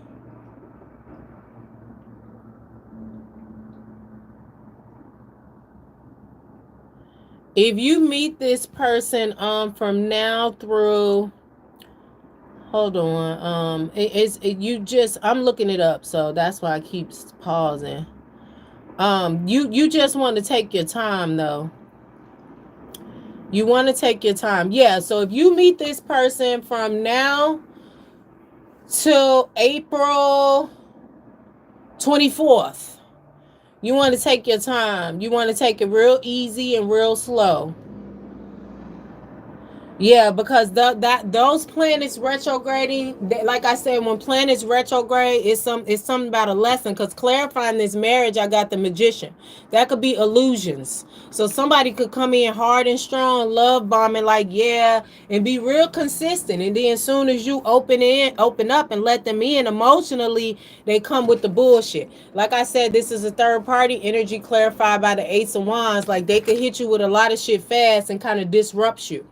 If you meet this person from now through... Hold on. I'm looking it up, so that's why I keep pausing. You just want to take your time though. You want to take your time. Yeah, so if you meet this person from now till April 24th, you want to take your time. You want to take it real easy and real slow. Yeah, because those planets retrograding, like I said, when planets retrograde, it's something about a lesson. Because clarifying this marriage, I got the Magician. That could be illusions. So somebody could come in hard and strong, love bombing, like yeah, and be real consistent. And then as soon as you open up and let them in emotionally, they come with the bullshit. Like I said, this is a third party energy clarified by the Ace of Wands. Like they could hit you with a lot of shit fast and kind of disrupt you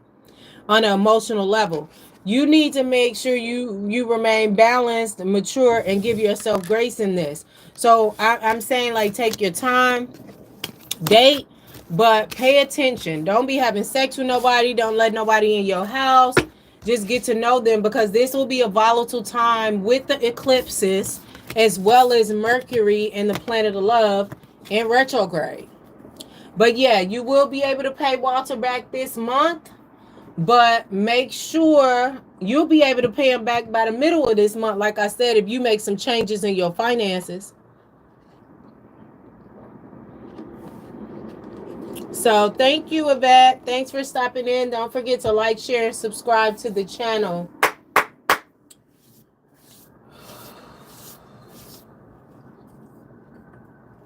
on an emotional level. You need to make sure you remain balanced, mature, and give yourself grace in this. So I'm saying, like, take your time, date, but pay attention. Don't be having sex with nobody. Don't let nobody in your house. Just get to know them, because this will be a volatile time with the eclipses, as well as Mercury and the planet of love in retrograde. But yeah, you will be able to pay Walter back this month. But make sure you'll be able to pay them back by the middle of this month. Like I said, if you make some changes in your finances. So thank you, Yvette. Thanks for stopping in. Don't forget to like, share, and subscribe to the channel.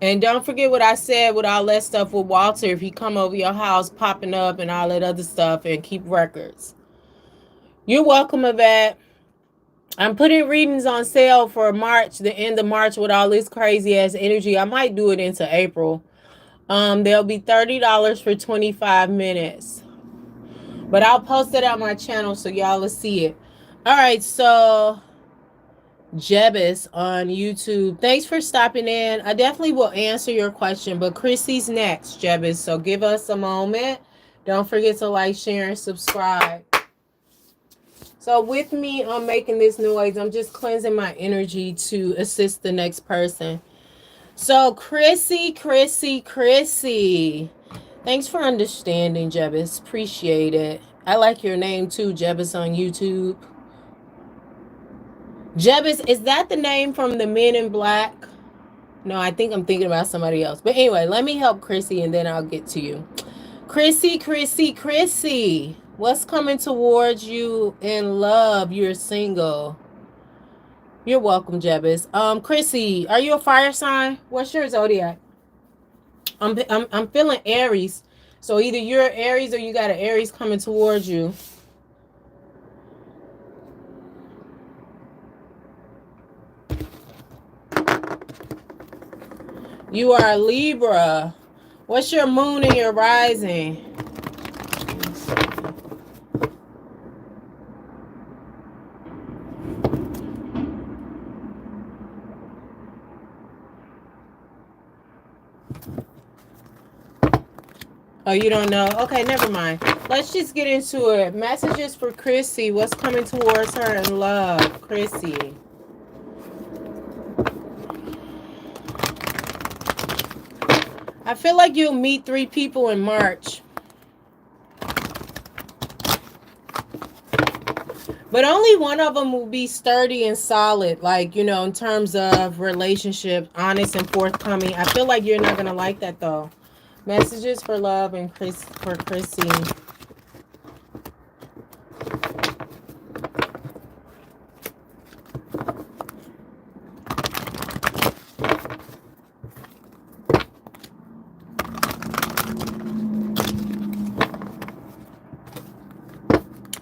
And don't forget what I said with all that stuff with Walter. If he come over your house popping up and all that other stuff, and keep records. You're welcome, Yvette. I'm putting readings on sale for March, the end of March, with all this crazy ass energy. I might do it into April. They'll be $30 for 25 minutes. But I'll post it on my channel so y'all will see it. All right, so Jebus on YouTube. Thanks for stopping in. I definitely will answer your question, but Chrissy's next, Jebus. So give us a moment. Don't forget to like, share, and subscribe. So with me on making this noise, I'm just cleansing my energy to assist the next person. So Chrissy. Thanks for understanding, Jebus. Appreciate it. I like your name too, Jebus on YouTube. Jebus, is that the name from the Men in Black? No, I think I'm thinking about somebody else. But anyway, let me help Chrissy and then I'll get to you. Chrissy. What's coming towards you in love? You're single. You're welcome, Jebus. Chrissy, are you a fire sign? What's your zodiac? I'm feeling Aries. So either you're Aries or you got an Aries coming towards you. You are a Libra. What's your moon and your rising? Oh, you don't know? Okay, never mind. Let's just get into it. Messages for Chrissy. What's coming towards her in love? Chrissy. I feel like you'll meet 3 people in March. But only one of them will be sturdy and solid, like, you know, in terms of relationship, honest and forthcoming. I feel like you're not going to like that, though. Messages for love and for Chrissy.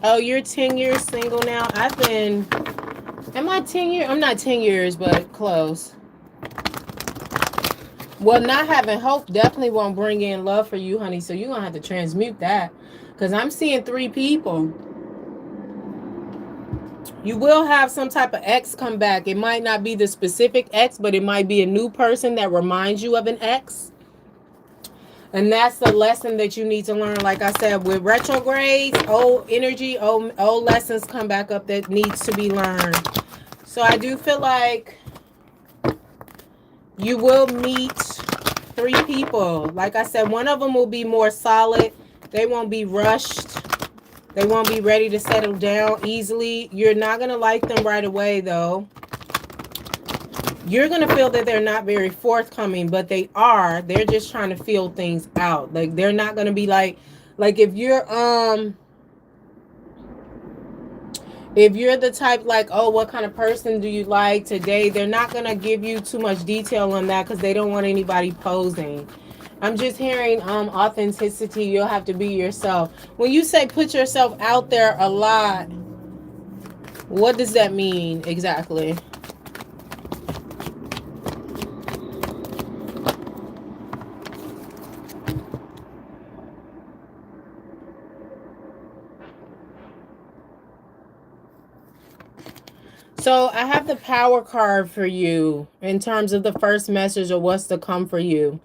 Oh, you're 10 years single now? Am I 10 years? I'm not 10 years, but close. Well, not having hope definitely won't bring in love for you, honey. So you're going to have to transmute that. Because I'm seeing 3 people. You will have some type of ex come back. It might not be the specific ex, but it might be a new person that reminds you of an ex. And that's the lesson that you need to learn. Like I said, with retrogrades, old energy, old lessons come back up that needs to be learned. So I do feel like you will meet 3 people. Like I said, one of them will be more solid. They won't be rushed. They won't be ready to settle down easily. You're not going to like them right away, though. You're going to feel that they're not very forthcoming, but they are. They're just trying to feel things out. Like, they're not going to be like if you're, If you're the type like, oh, what kind of person do you like today? They're not going to give you too much detail on that because they don't want anybody posing. I'm just hearing authenticity. You'll have to be yourself. When you say put yourself out there a lot, what does that mean exactly? So I have the power card for you in terms of the first message of what's to come for you.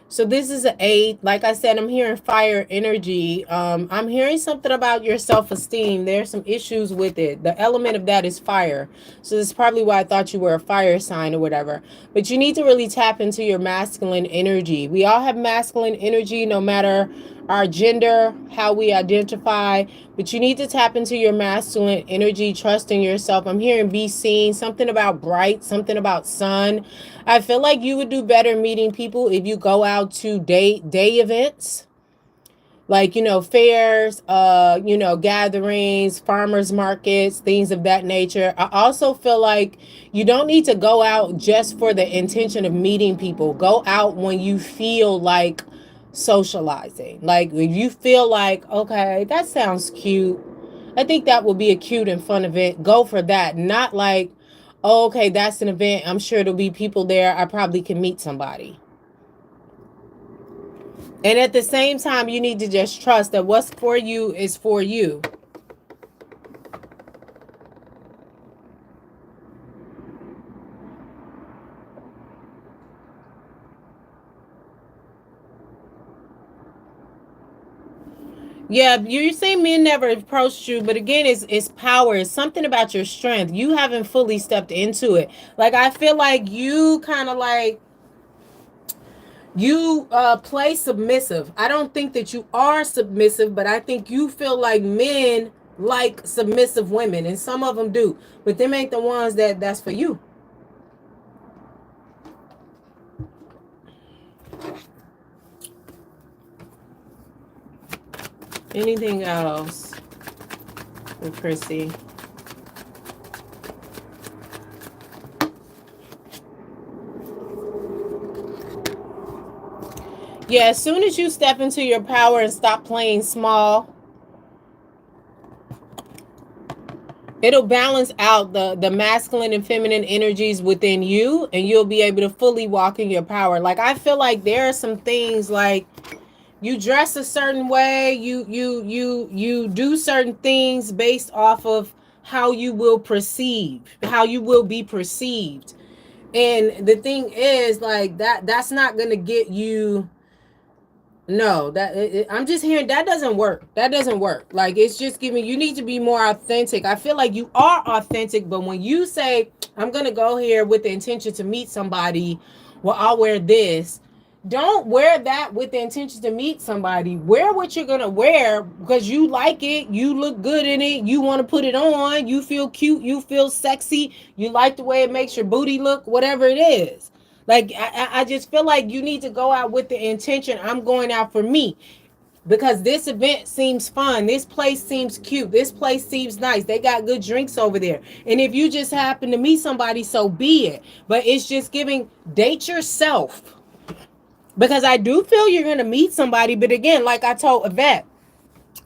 So this is an 8. Like I said, I'm hearing fire energy. I'm hearing something about your self-esteem. There's some issues with it. The element of that is fire. So this is probably why I thought you were a fire sign or whatever. But you need to really tap into your masculine energy. We all have masculine energy no matter our gender, how we identify. But you need to tap into your masculine energy, trust in yourself. I'm hearing be seen, something about bright, something about sun. I feel like you would do better meeting people if you go out to day events, like, you know, fairs, you know, gatherings, farmers markets, things of that nature. I also feel like you don't need to go out just for the intention of meeting people. Go out when you feel like socializing. Like if you feel like, okay, that sounds cute, I think that would be a cute and fun event, go for that. Not like, oh, okay, that's an event, I'm sure there'll be people there, I probably can meet somebody. And at the same time, you need to just trust that what's for you is for you. Yeah, you're saying men never approached you, but again, it's power. It's something about your strength. You haven't fully stepped into it. Like I feel like you kind of like you play submissive. I don't think that you are submissive, but I think you feel like men like submissive women, and some of them do, but them ain't the ones that's for you. Anything else with Chrissy? Yeah, as soon as you step into your power and stop playing small, it'll balance out the masculine and feminine energies within you, and you'll be able to fully walk in your power. Like I feel like there are some things like you dress a certain way, you do certain things based off of how you will perceive, how you will be perceived. And the thing is like that's not going to get you. No, I'm just hearing that doesn't work. That doesn't work. Like it's just giving, you need to be more authentic. I feel like you are authentic, but when you say I'm gonna go here with the intention to meet somebody, well, I'll wear this. Don't wear that with the intention to meet somebody. Wear what you're gonna wear because you like it, you look good in it, you want to put it on, you feel cute, you feel sexy, you like the way it makes your booty look, whatever it is. Like I just feel like you need to go out with the intention, I'm going out for me because this event seems fun, this place seems cute, this place seems nice, they got good drinks over there. And if you just happen to meet somebody, so be it. But it's just giving, date yourself, because I do feel you're going to meet somebody. But again, like I told Yvette,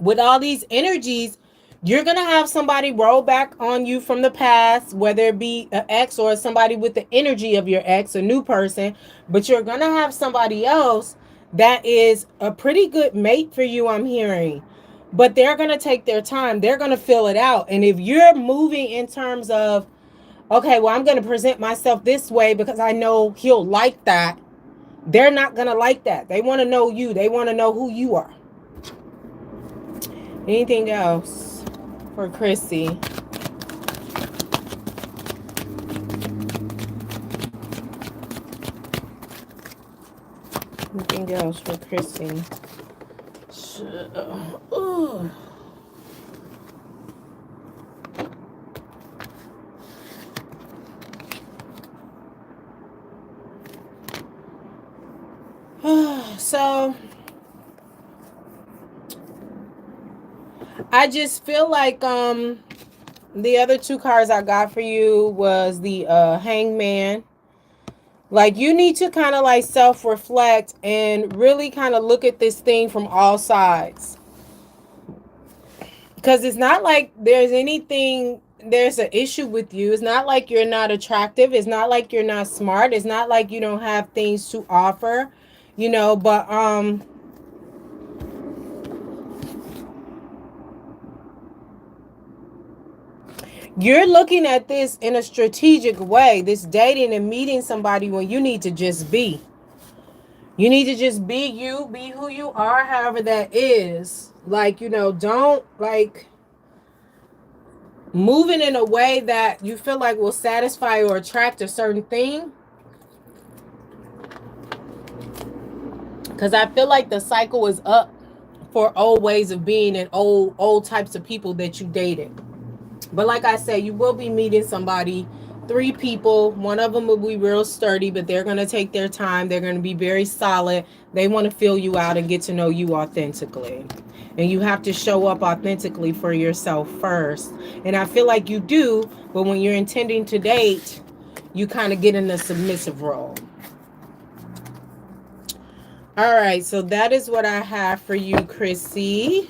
with all these energies, you're going to have somebody roll back on you from the past, whether it be an ex or somebody with the energy of your ex, a new person. But you're going to have somebody else that is a pretty good mate for you, I'm hearing. But they're going to take their time. They're going to fill it out. And if you're moving in terms of, okay, well, I'm going to present myself this way because I know he'll like that, they're not going to like that. They want to know you. They want to know who you are. Anything else for Chrissy? Anything else for Chrissy? So I just feel like The other two cards I got for you was the Hangman. Like, you need to kind of like self-reflect and really kind of look at this thing from all sides. Because it's not like there's an issue with you. It's not like you're not attractive. It's not like you're not smart. It's not like you don't have things to offer, but you're looking at this in a strategic way, this dating and meeting somebody, when you need to just be. You need to just be you, be who you are, however that is. Like, don't like moving in a way that you feel like will satisfy or attract a certain thing. Because I feel like the cycle is up for old ways of being and old types of people that you dated. But like I said, you will be meeting somebody, 3 people. One of them will be real sturdy, but they're going to take their time. They're going to be very solid. They want to fill you out and get to know you authentically. And you have to show up authentically for yourself first. And I feel like you do, but when you're intending to date, you kind of get in the submissive role. All right, so that is what I have for you, Chrissy.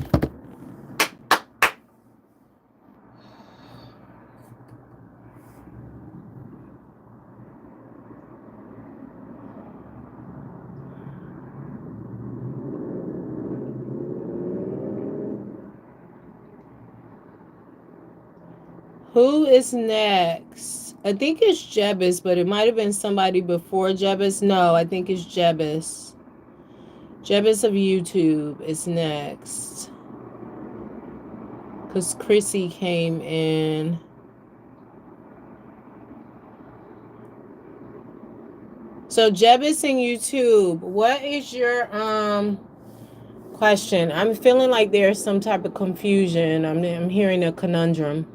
Who is next? I think it's Jebus, but it might have been somebody before Jebus. No, I think it's Jebus. Jebus of YouTube is next. Because Chrissy came in. So Jebus in YouTube, what is your question? I'm feeling like there's some type of confusion. I'm hearing a conundrum.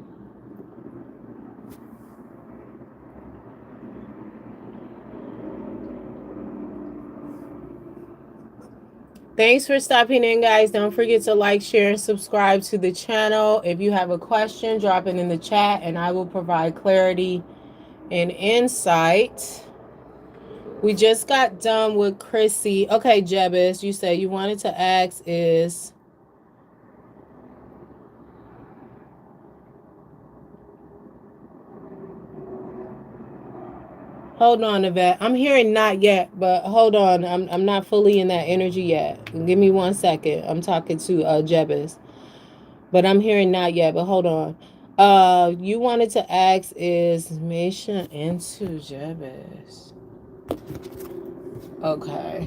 Thanks for stopping in, guys. Don't forget to like, share, and subscribe to the channel. If you have a question, drop it in the chat, and I will provide clarity and insight. We just got done with Chrissy. Okay, Jebus, you said you wanted to ask is... Hold on, Yvette. I'm hearing not yet, but hold on. I'm not fully in that energy yet. Give me 1 second. I'm talking to Jebus. But I'm hearing not yet, but hold on. You wanted to ask is Misha into Jebus? Okay.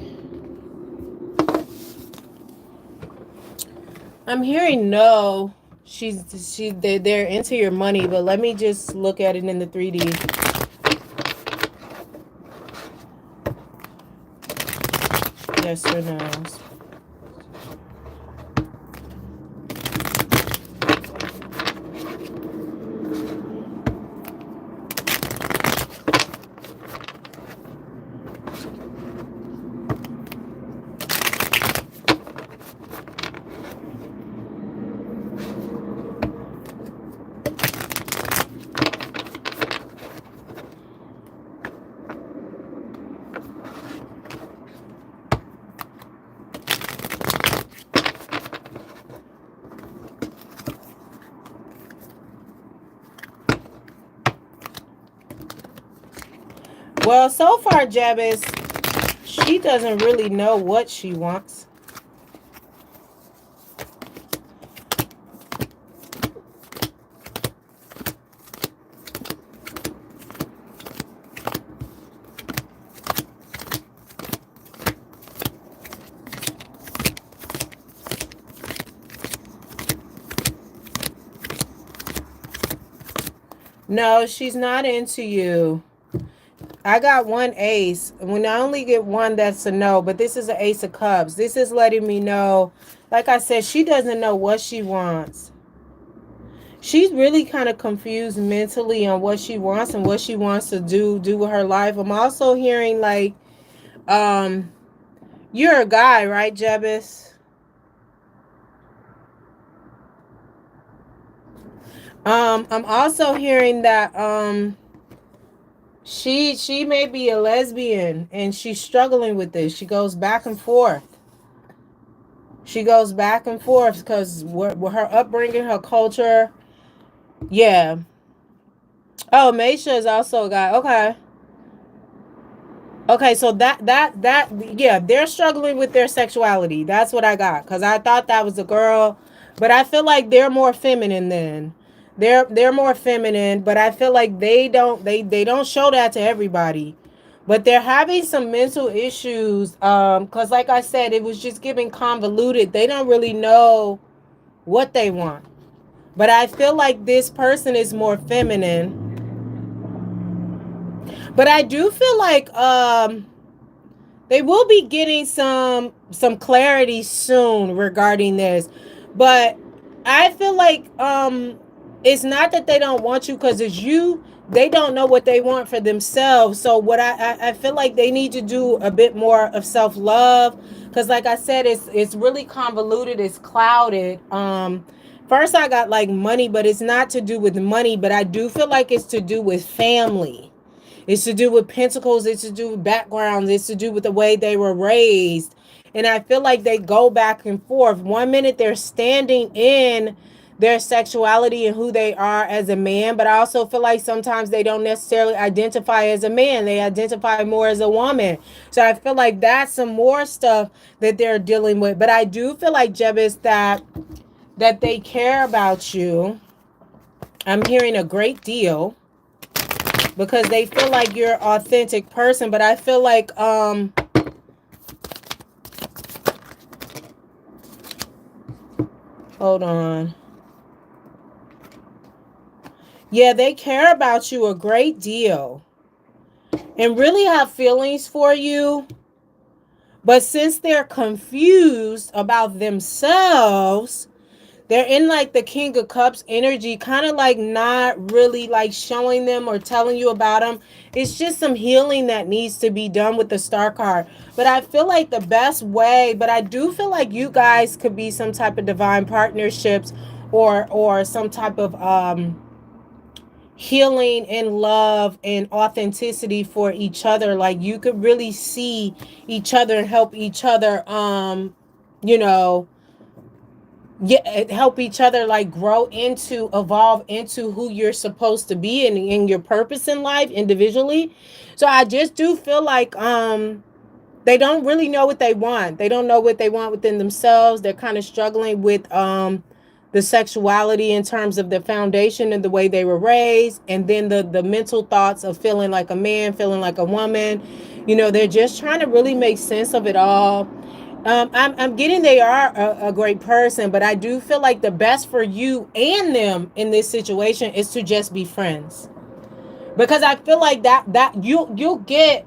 I'm hearing no. They're into your money, but let me just look at it in the 3D. Yes or no? Well, so far, Jebus, she doesn't really know what she wants. No, she's not into you. I got 1 ace. When I only get 1, that's a no. But this is an Ace of Cups. This is letting me know, like I said, she doesn't know what she wants. She's really kind of confused mentally on what she wants and what she wants to do with her life. I'm also hearing like, you're a guy, right, Jebus? I'm also hearing that she may be a lesbian and she's struggling with this. She goes back and forth. She goes back and forth because with her upbringing, her culture. Yeah. Oh, Maisha is also a guy. Okay. Okay, so that yeah, they're struggling with their sexuality. That's what I got, cuz I thought that was a girl, but I feel like they're more feminine then. They're more feminine, but I feel like they don't show that to everybody. But they're having some mental issues cuz like I said, it was just giving convoluted. They don't really know what they want. But I feel like this person is more feminine. But I do feel like they will be getting some clarity soon regarding this. But I feel like it's not that they don't want you, because it's you. They don't know what they want for themselves. So what I feel like they need to do a bit more of self-love, because like I said, it's really convoluted, it's clouded. First I got like money, but it's not to do with money, but I do feel like it's to do with family. It's to do with pentacles. It's to do with backgrounds. It's to do with the way they were raised. And I feel like they go back and forth. One minute they're standing in their sexuality and who they are as a man, but I also feel like sometimes they don't necessarily identify as a man. They identify more as a woman. So I feel like that's some more stuff that they're dealing with. But I do feel like, Jebus, that they care about you. I'm hearing a great deal, because they feel like you're an authentic person. But I feel like hold on. Yeah, they care about you a great deal and really have feelings for you. But since they're confused about themselves, they're in like the King of Cups energy, kind of like not really like showing them or telling you about them. It's just some healing that needs to be done with the Star card. But I feel like the best way, but I do feel like you guys could be some type of divine partnerships, or some type of healing and love and authenticity for each other. Like you could really see each other and help each other you know, help each other, like grow into, evolve into who you're supposed to be in your purpose in life individually. So I just do feel like they don't really know what they want. They don't know what they want within themselves. They're kind of struggling with the sexuality in terms of the foundation and the way they were raised, and then the mental thoughts of feeling like a man, feeling like a woman. You know, they're just trying to really make sense of it all. I'm getting they are a great person, but I do feel like the best for you and them in this situation is to just be friends, because I feel like that you'll get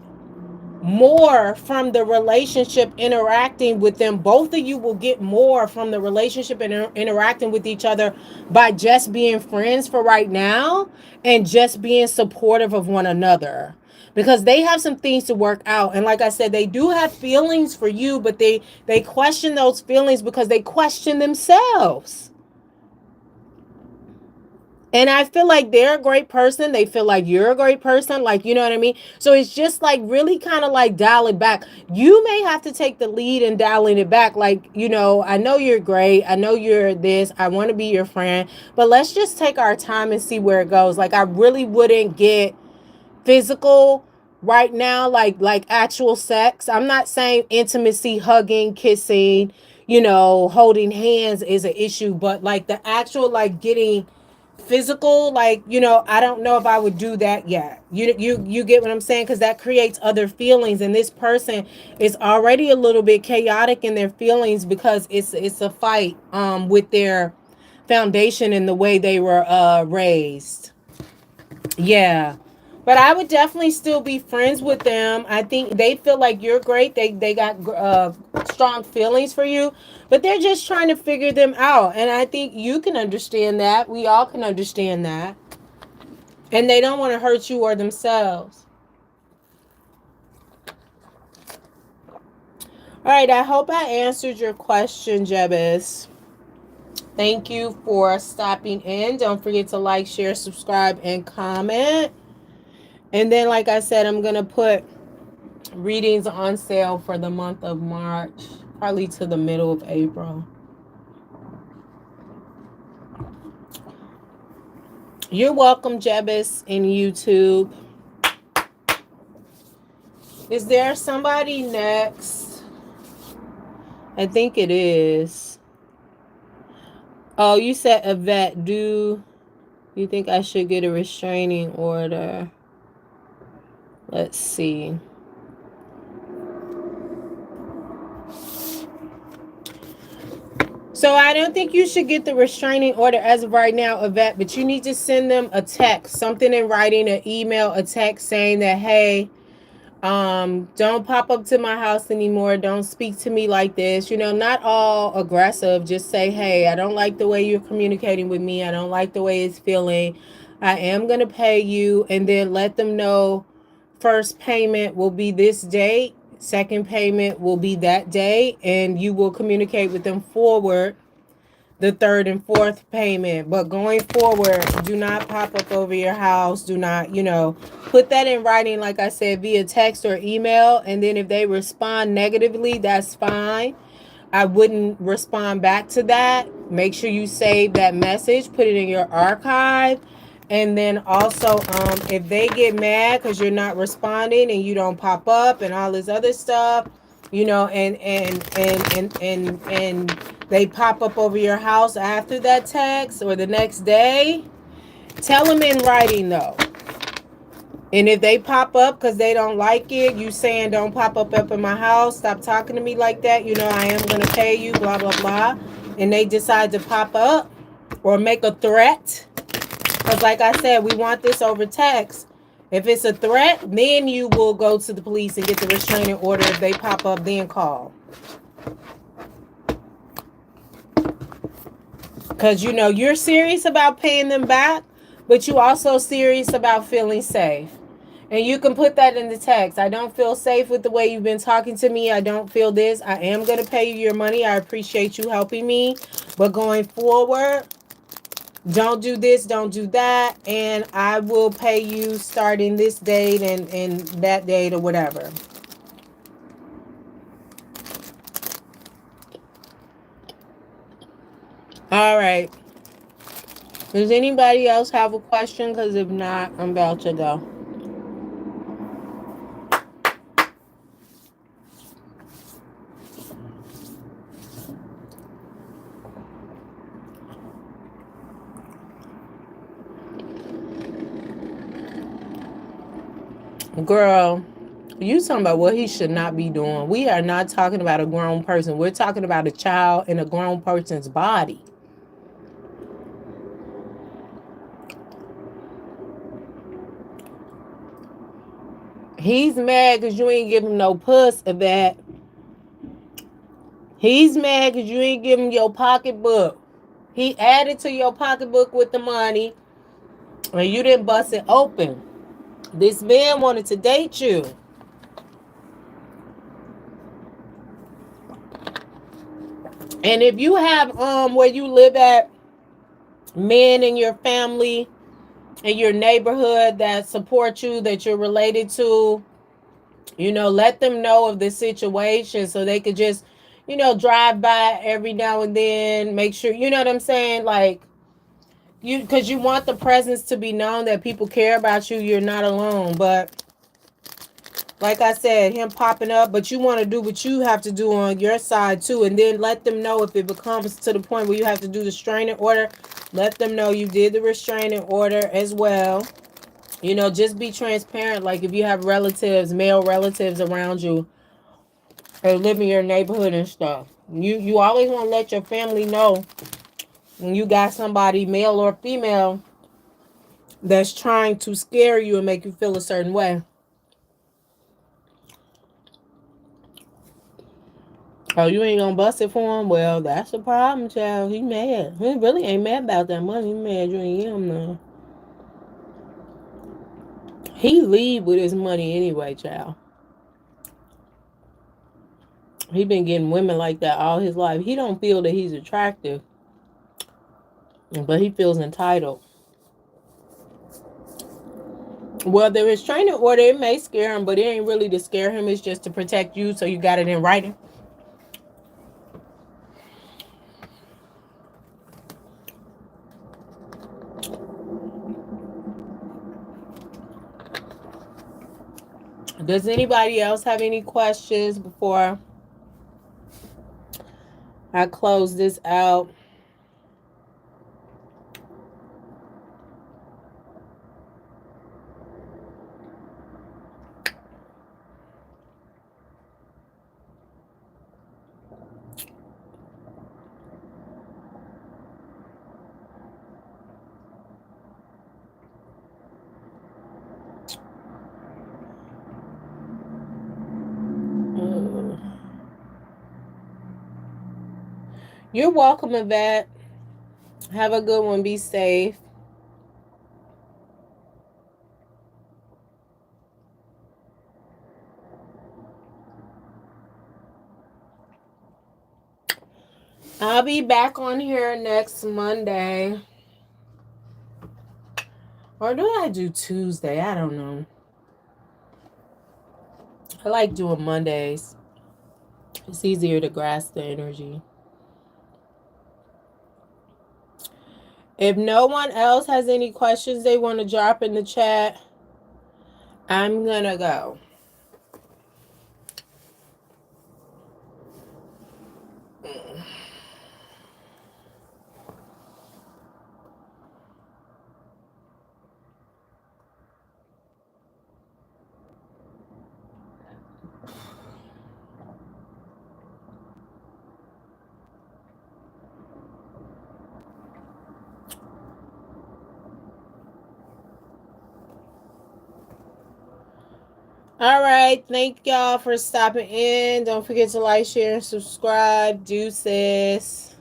more from the relationship interacting with them. Both of you will get more from the relationship and interacting with each other by just being friends for right now and just being supportive of one another, because they have some things to work out. And like I said, they do have feelings for you, but they question those feelings because they question themselves. And I feel like they're a great person. They feel like you're a great person. Like, you know what I mean? So it's just like really kind of like dial it back. You may have to take the lead in dialing it back. Like, you know, I know you're great. I know you're this. I want to be your friend. But let's just take our time and see where it goes. Like, I really wouldn't get physical right now, like actual sex. I'm not saying intimacy, hugging, kissing, you know, holding hands is an issue, but like the actual like getting physical, like, you know, I don't know if I would do that yet. You get what I'm saying? Because that creates other feelings, and this person is already a little bit chaotic in their feelings because it's a fight with their foundation and the way they were raised. Yeah. But I would definitely still be friends with them. I think they feel like you're great. They got strong feelings for you, but they're just trying to figure them out. And I think you can understand that. We all can understand that. And they don't want to hurt you or themselves. All right, I hope I answered your question, Jebus. Thank you for stopping in. Don't forget to like, share, subscribe, and comment. And then, like I said, I'm going to put readings on sale for the month of March, probably to the middle of April. You're welcome, Jebus, in YouTube. Is there somebody next? I think it is. Oh, you said Yvette. Do you think I should get a restraining order? Let's see. So I don't think you should get the restraining order as of right now, Yvette, but you need to send them a text, something in writing, an email, a text saying that, hey, don't pop up to my house anymore. Don't speak to me like this. You know, not all aggressive. Just say, hey, I don't like the way you're communicating with me. I don't like the way it's feeling. I am going to pay you. And then let them know first payment will be this date. Second payment will be that day. And you will communicate with them forward the third and fourth payment. But going forward, do not pop up over your house. Do not, put that in writing, like I said, via text or email. And then if they respond negatively, that's fine. I wouldn't respond back to that. Make sure you save that message, put it in your archive. And then also, if they get mad because you're not responding and you don't pop up and all this other stuff, and they pop up over your house after that text or the next day, tell them in writing though. And if they pop up because they don't like it, you saying don't pop up in my house, stop talking to me like that, I am going to pay you, blah, blah, blah. And they decide to pop up or make a threat. Because like I said, we want this over text. If it's a threat, then you will go to the police and get the restraining order. If they pop up, then call. Because, you're serious about paying them back, but you also serious about feeling safe. And you can put that in the text. I don't feel safe with the way you've been talking to me. I don't feel this. I am going to pay you your money. I appreciate you helping me. But going forward, don't do this, don't do that. And I will pay you starting this date and that date or whatever. All right. Does anybody else have a question? Because if not, I'm about to go. Girl, you talking about what he should not be doing. We are not talking about a grown person. We're talking about a child in a grown person's body. He's mad because you ain't give him no puss of that. He's mad because you ain't give him your pocketbook. He added to your pocketbook with the money and you didn't bust it open. This man wanted to date you. And if you have where you live at, men in your family, in your neighborhood that support you, that you're related to, let them know of the situation so they could just, drive by every now and then, make sure, you know what I'm saying? Like, because you want the presence to be known that people care about you. You're not alone. But like I said, him popping up, but you want to do what you have to do on your side too. And then let them know if it becomes to the point where you have to do the restraining order, let them know you did the restraining order as well. Just be transparent. Like if you have relatives, male relatives around you or live in your neighborhood and stuff, you always want to let your family know when you got somebody, male or female, that's trying to scare you and make you feel a certain way. Oh, you ain't gonna bust it for him? Well, that's the problem, child. He mad. He really ain't mad about that money. He mad you ain't give him none. He leave with his money anyway, child. He been getting women like that all his life. He don't feel that he's attractive. But he feels entitled. Whether it's training order, it may scare him, but it ain't really to scare him. It's just to protect you, so you got it in writing. Does anybody else have any questions before I close this out? You're welcome, Yvette. Have a good one. Be safe. I'll be back on here next Monday. Or do I do Tuesday? I don't know. I like doing Mondays. It's easier to grasp the energy. If no one else has any questions they want to drop in the chat, I'm going to go. All right. Thank y'all for stopping in. Don't forget to like, share, and subscribe. Deuces.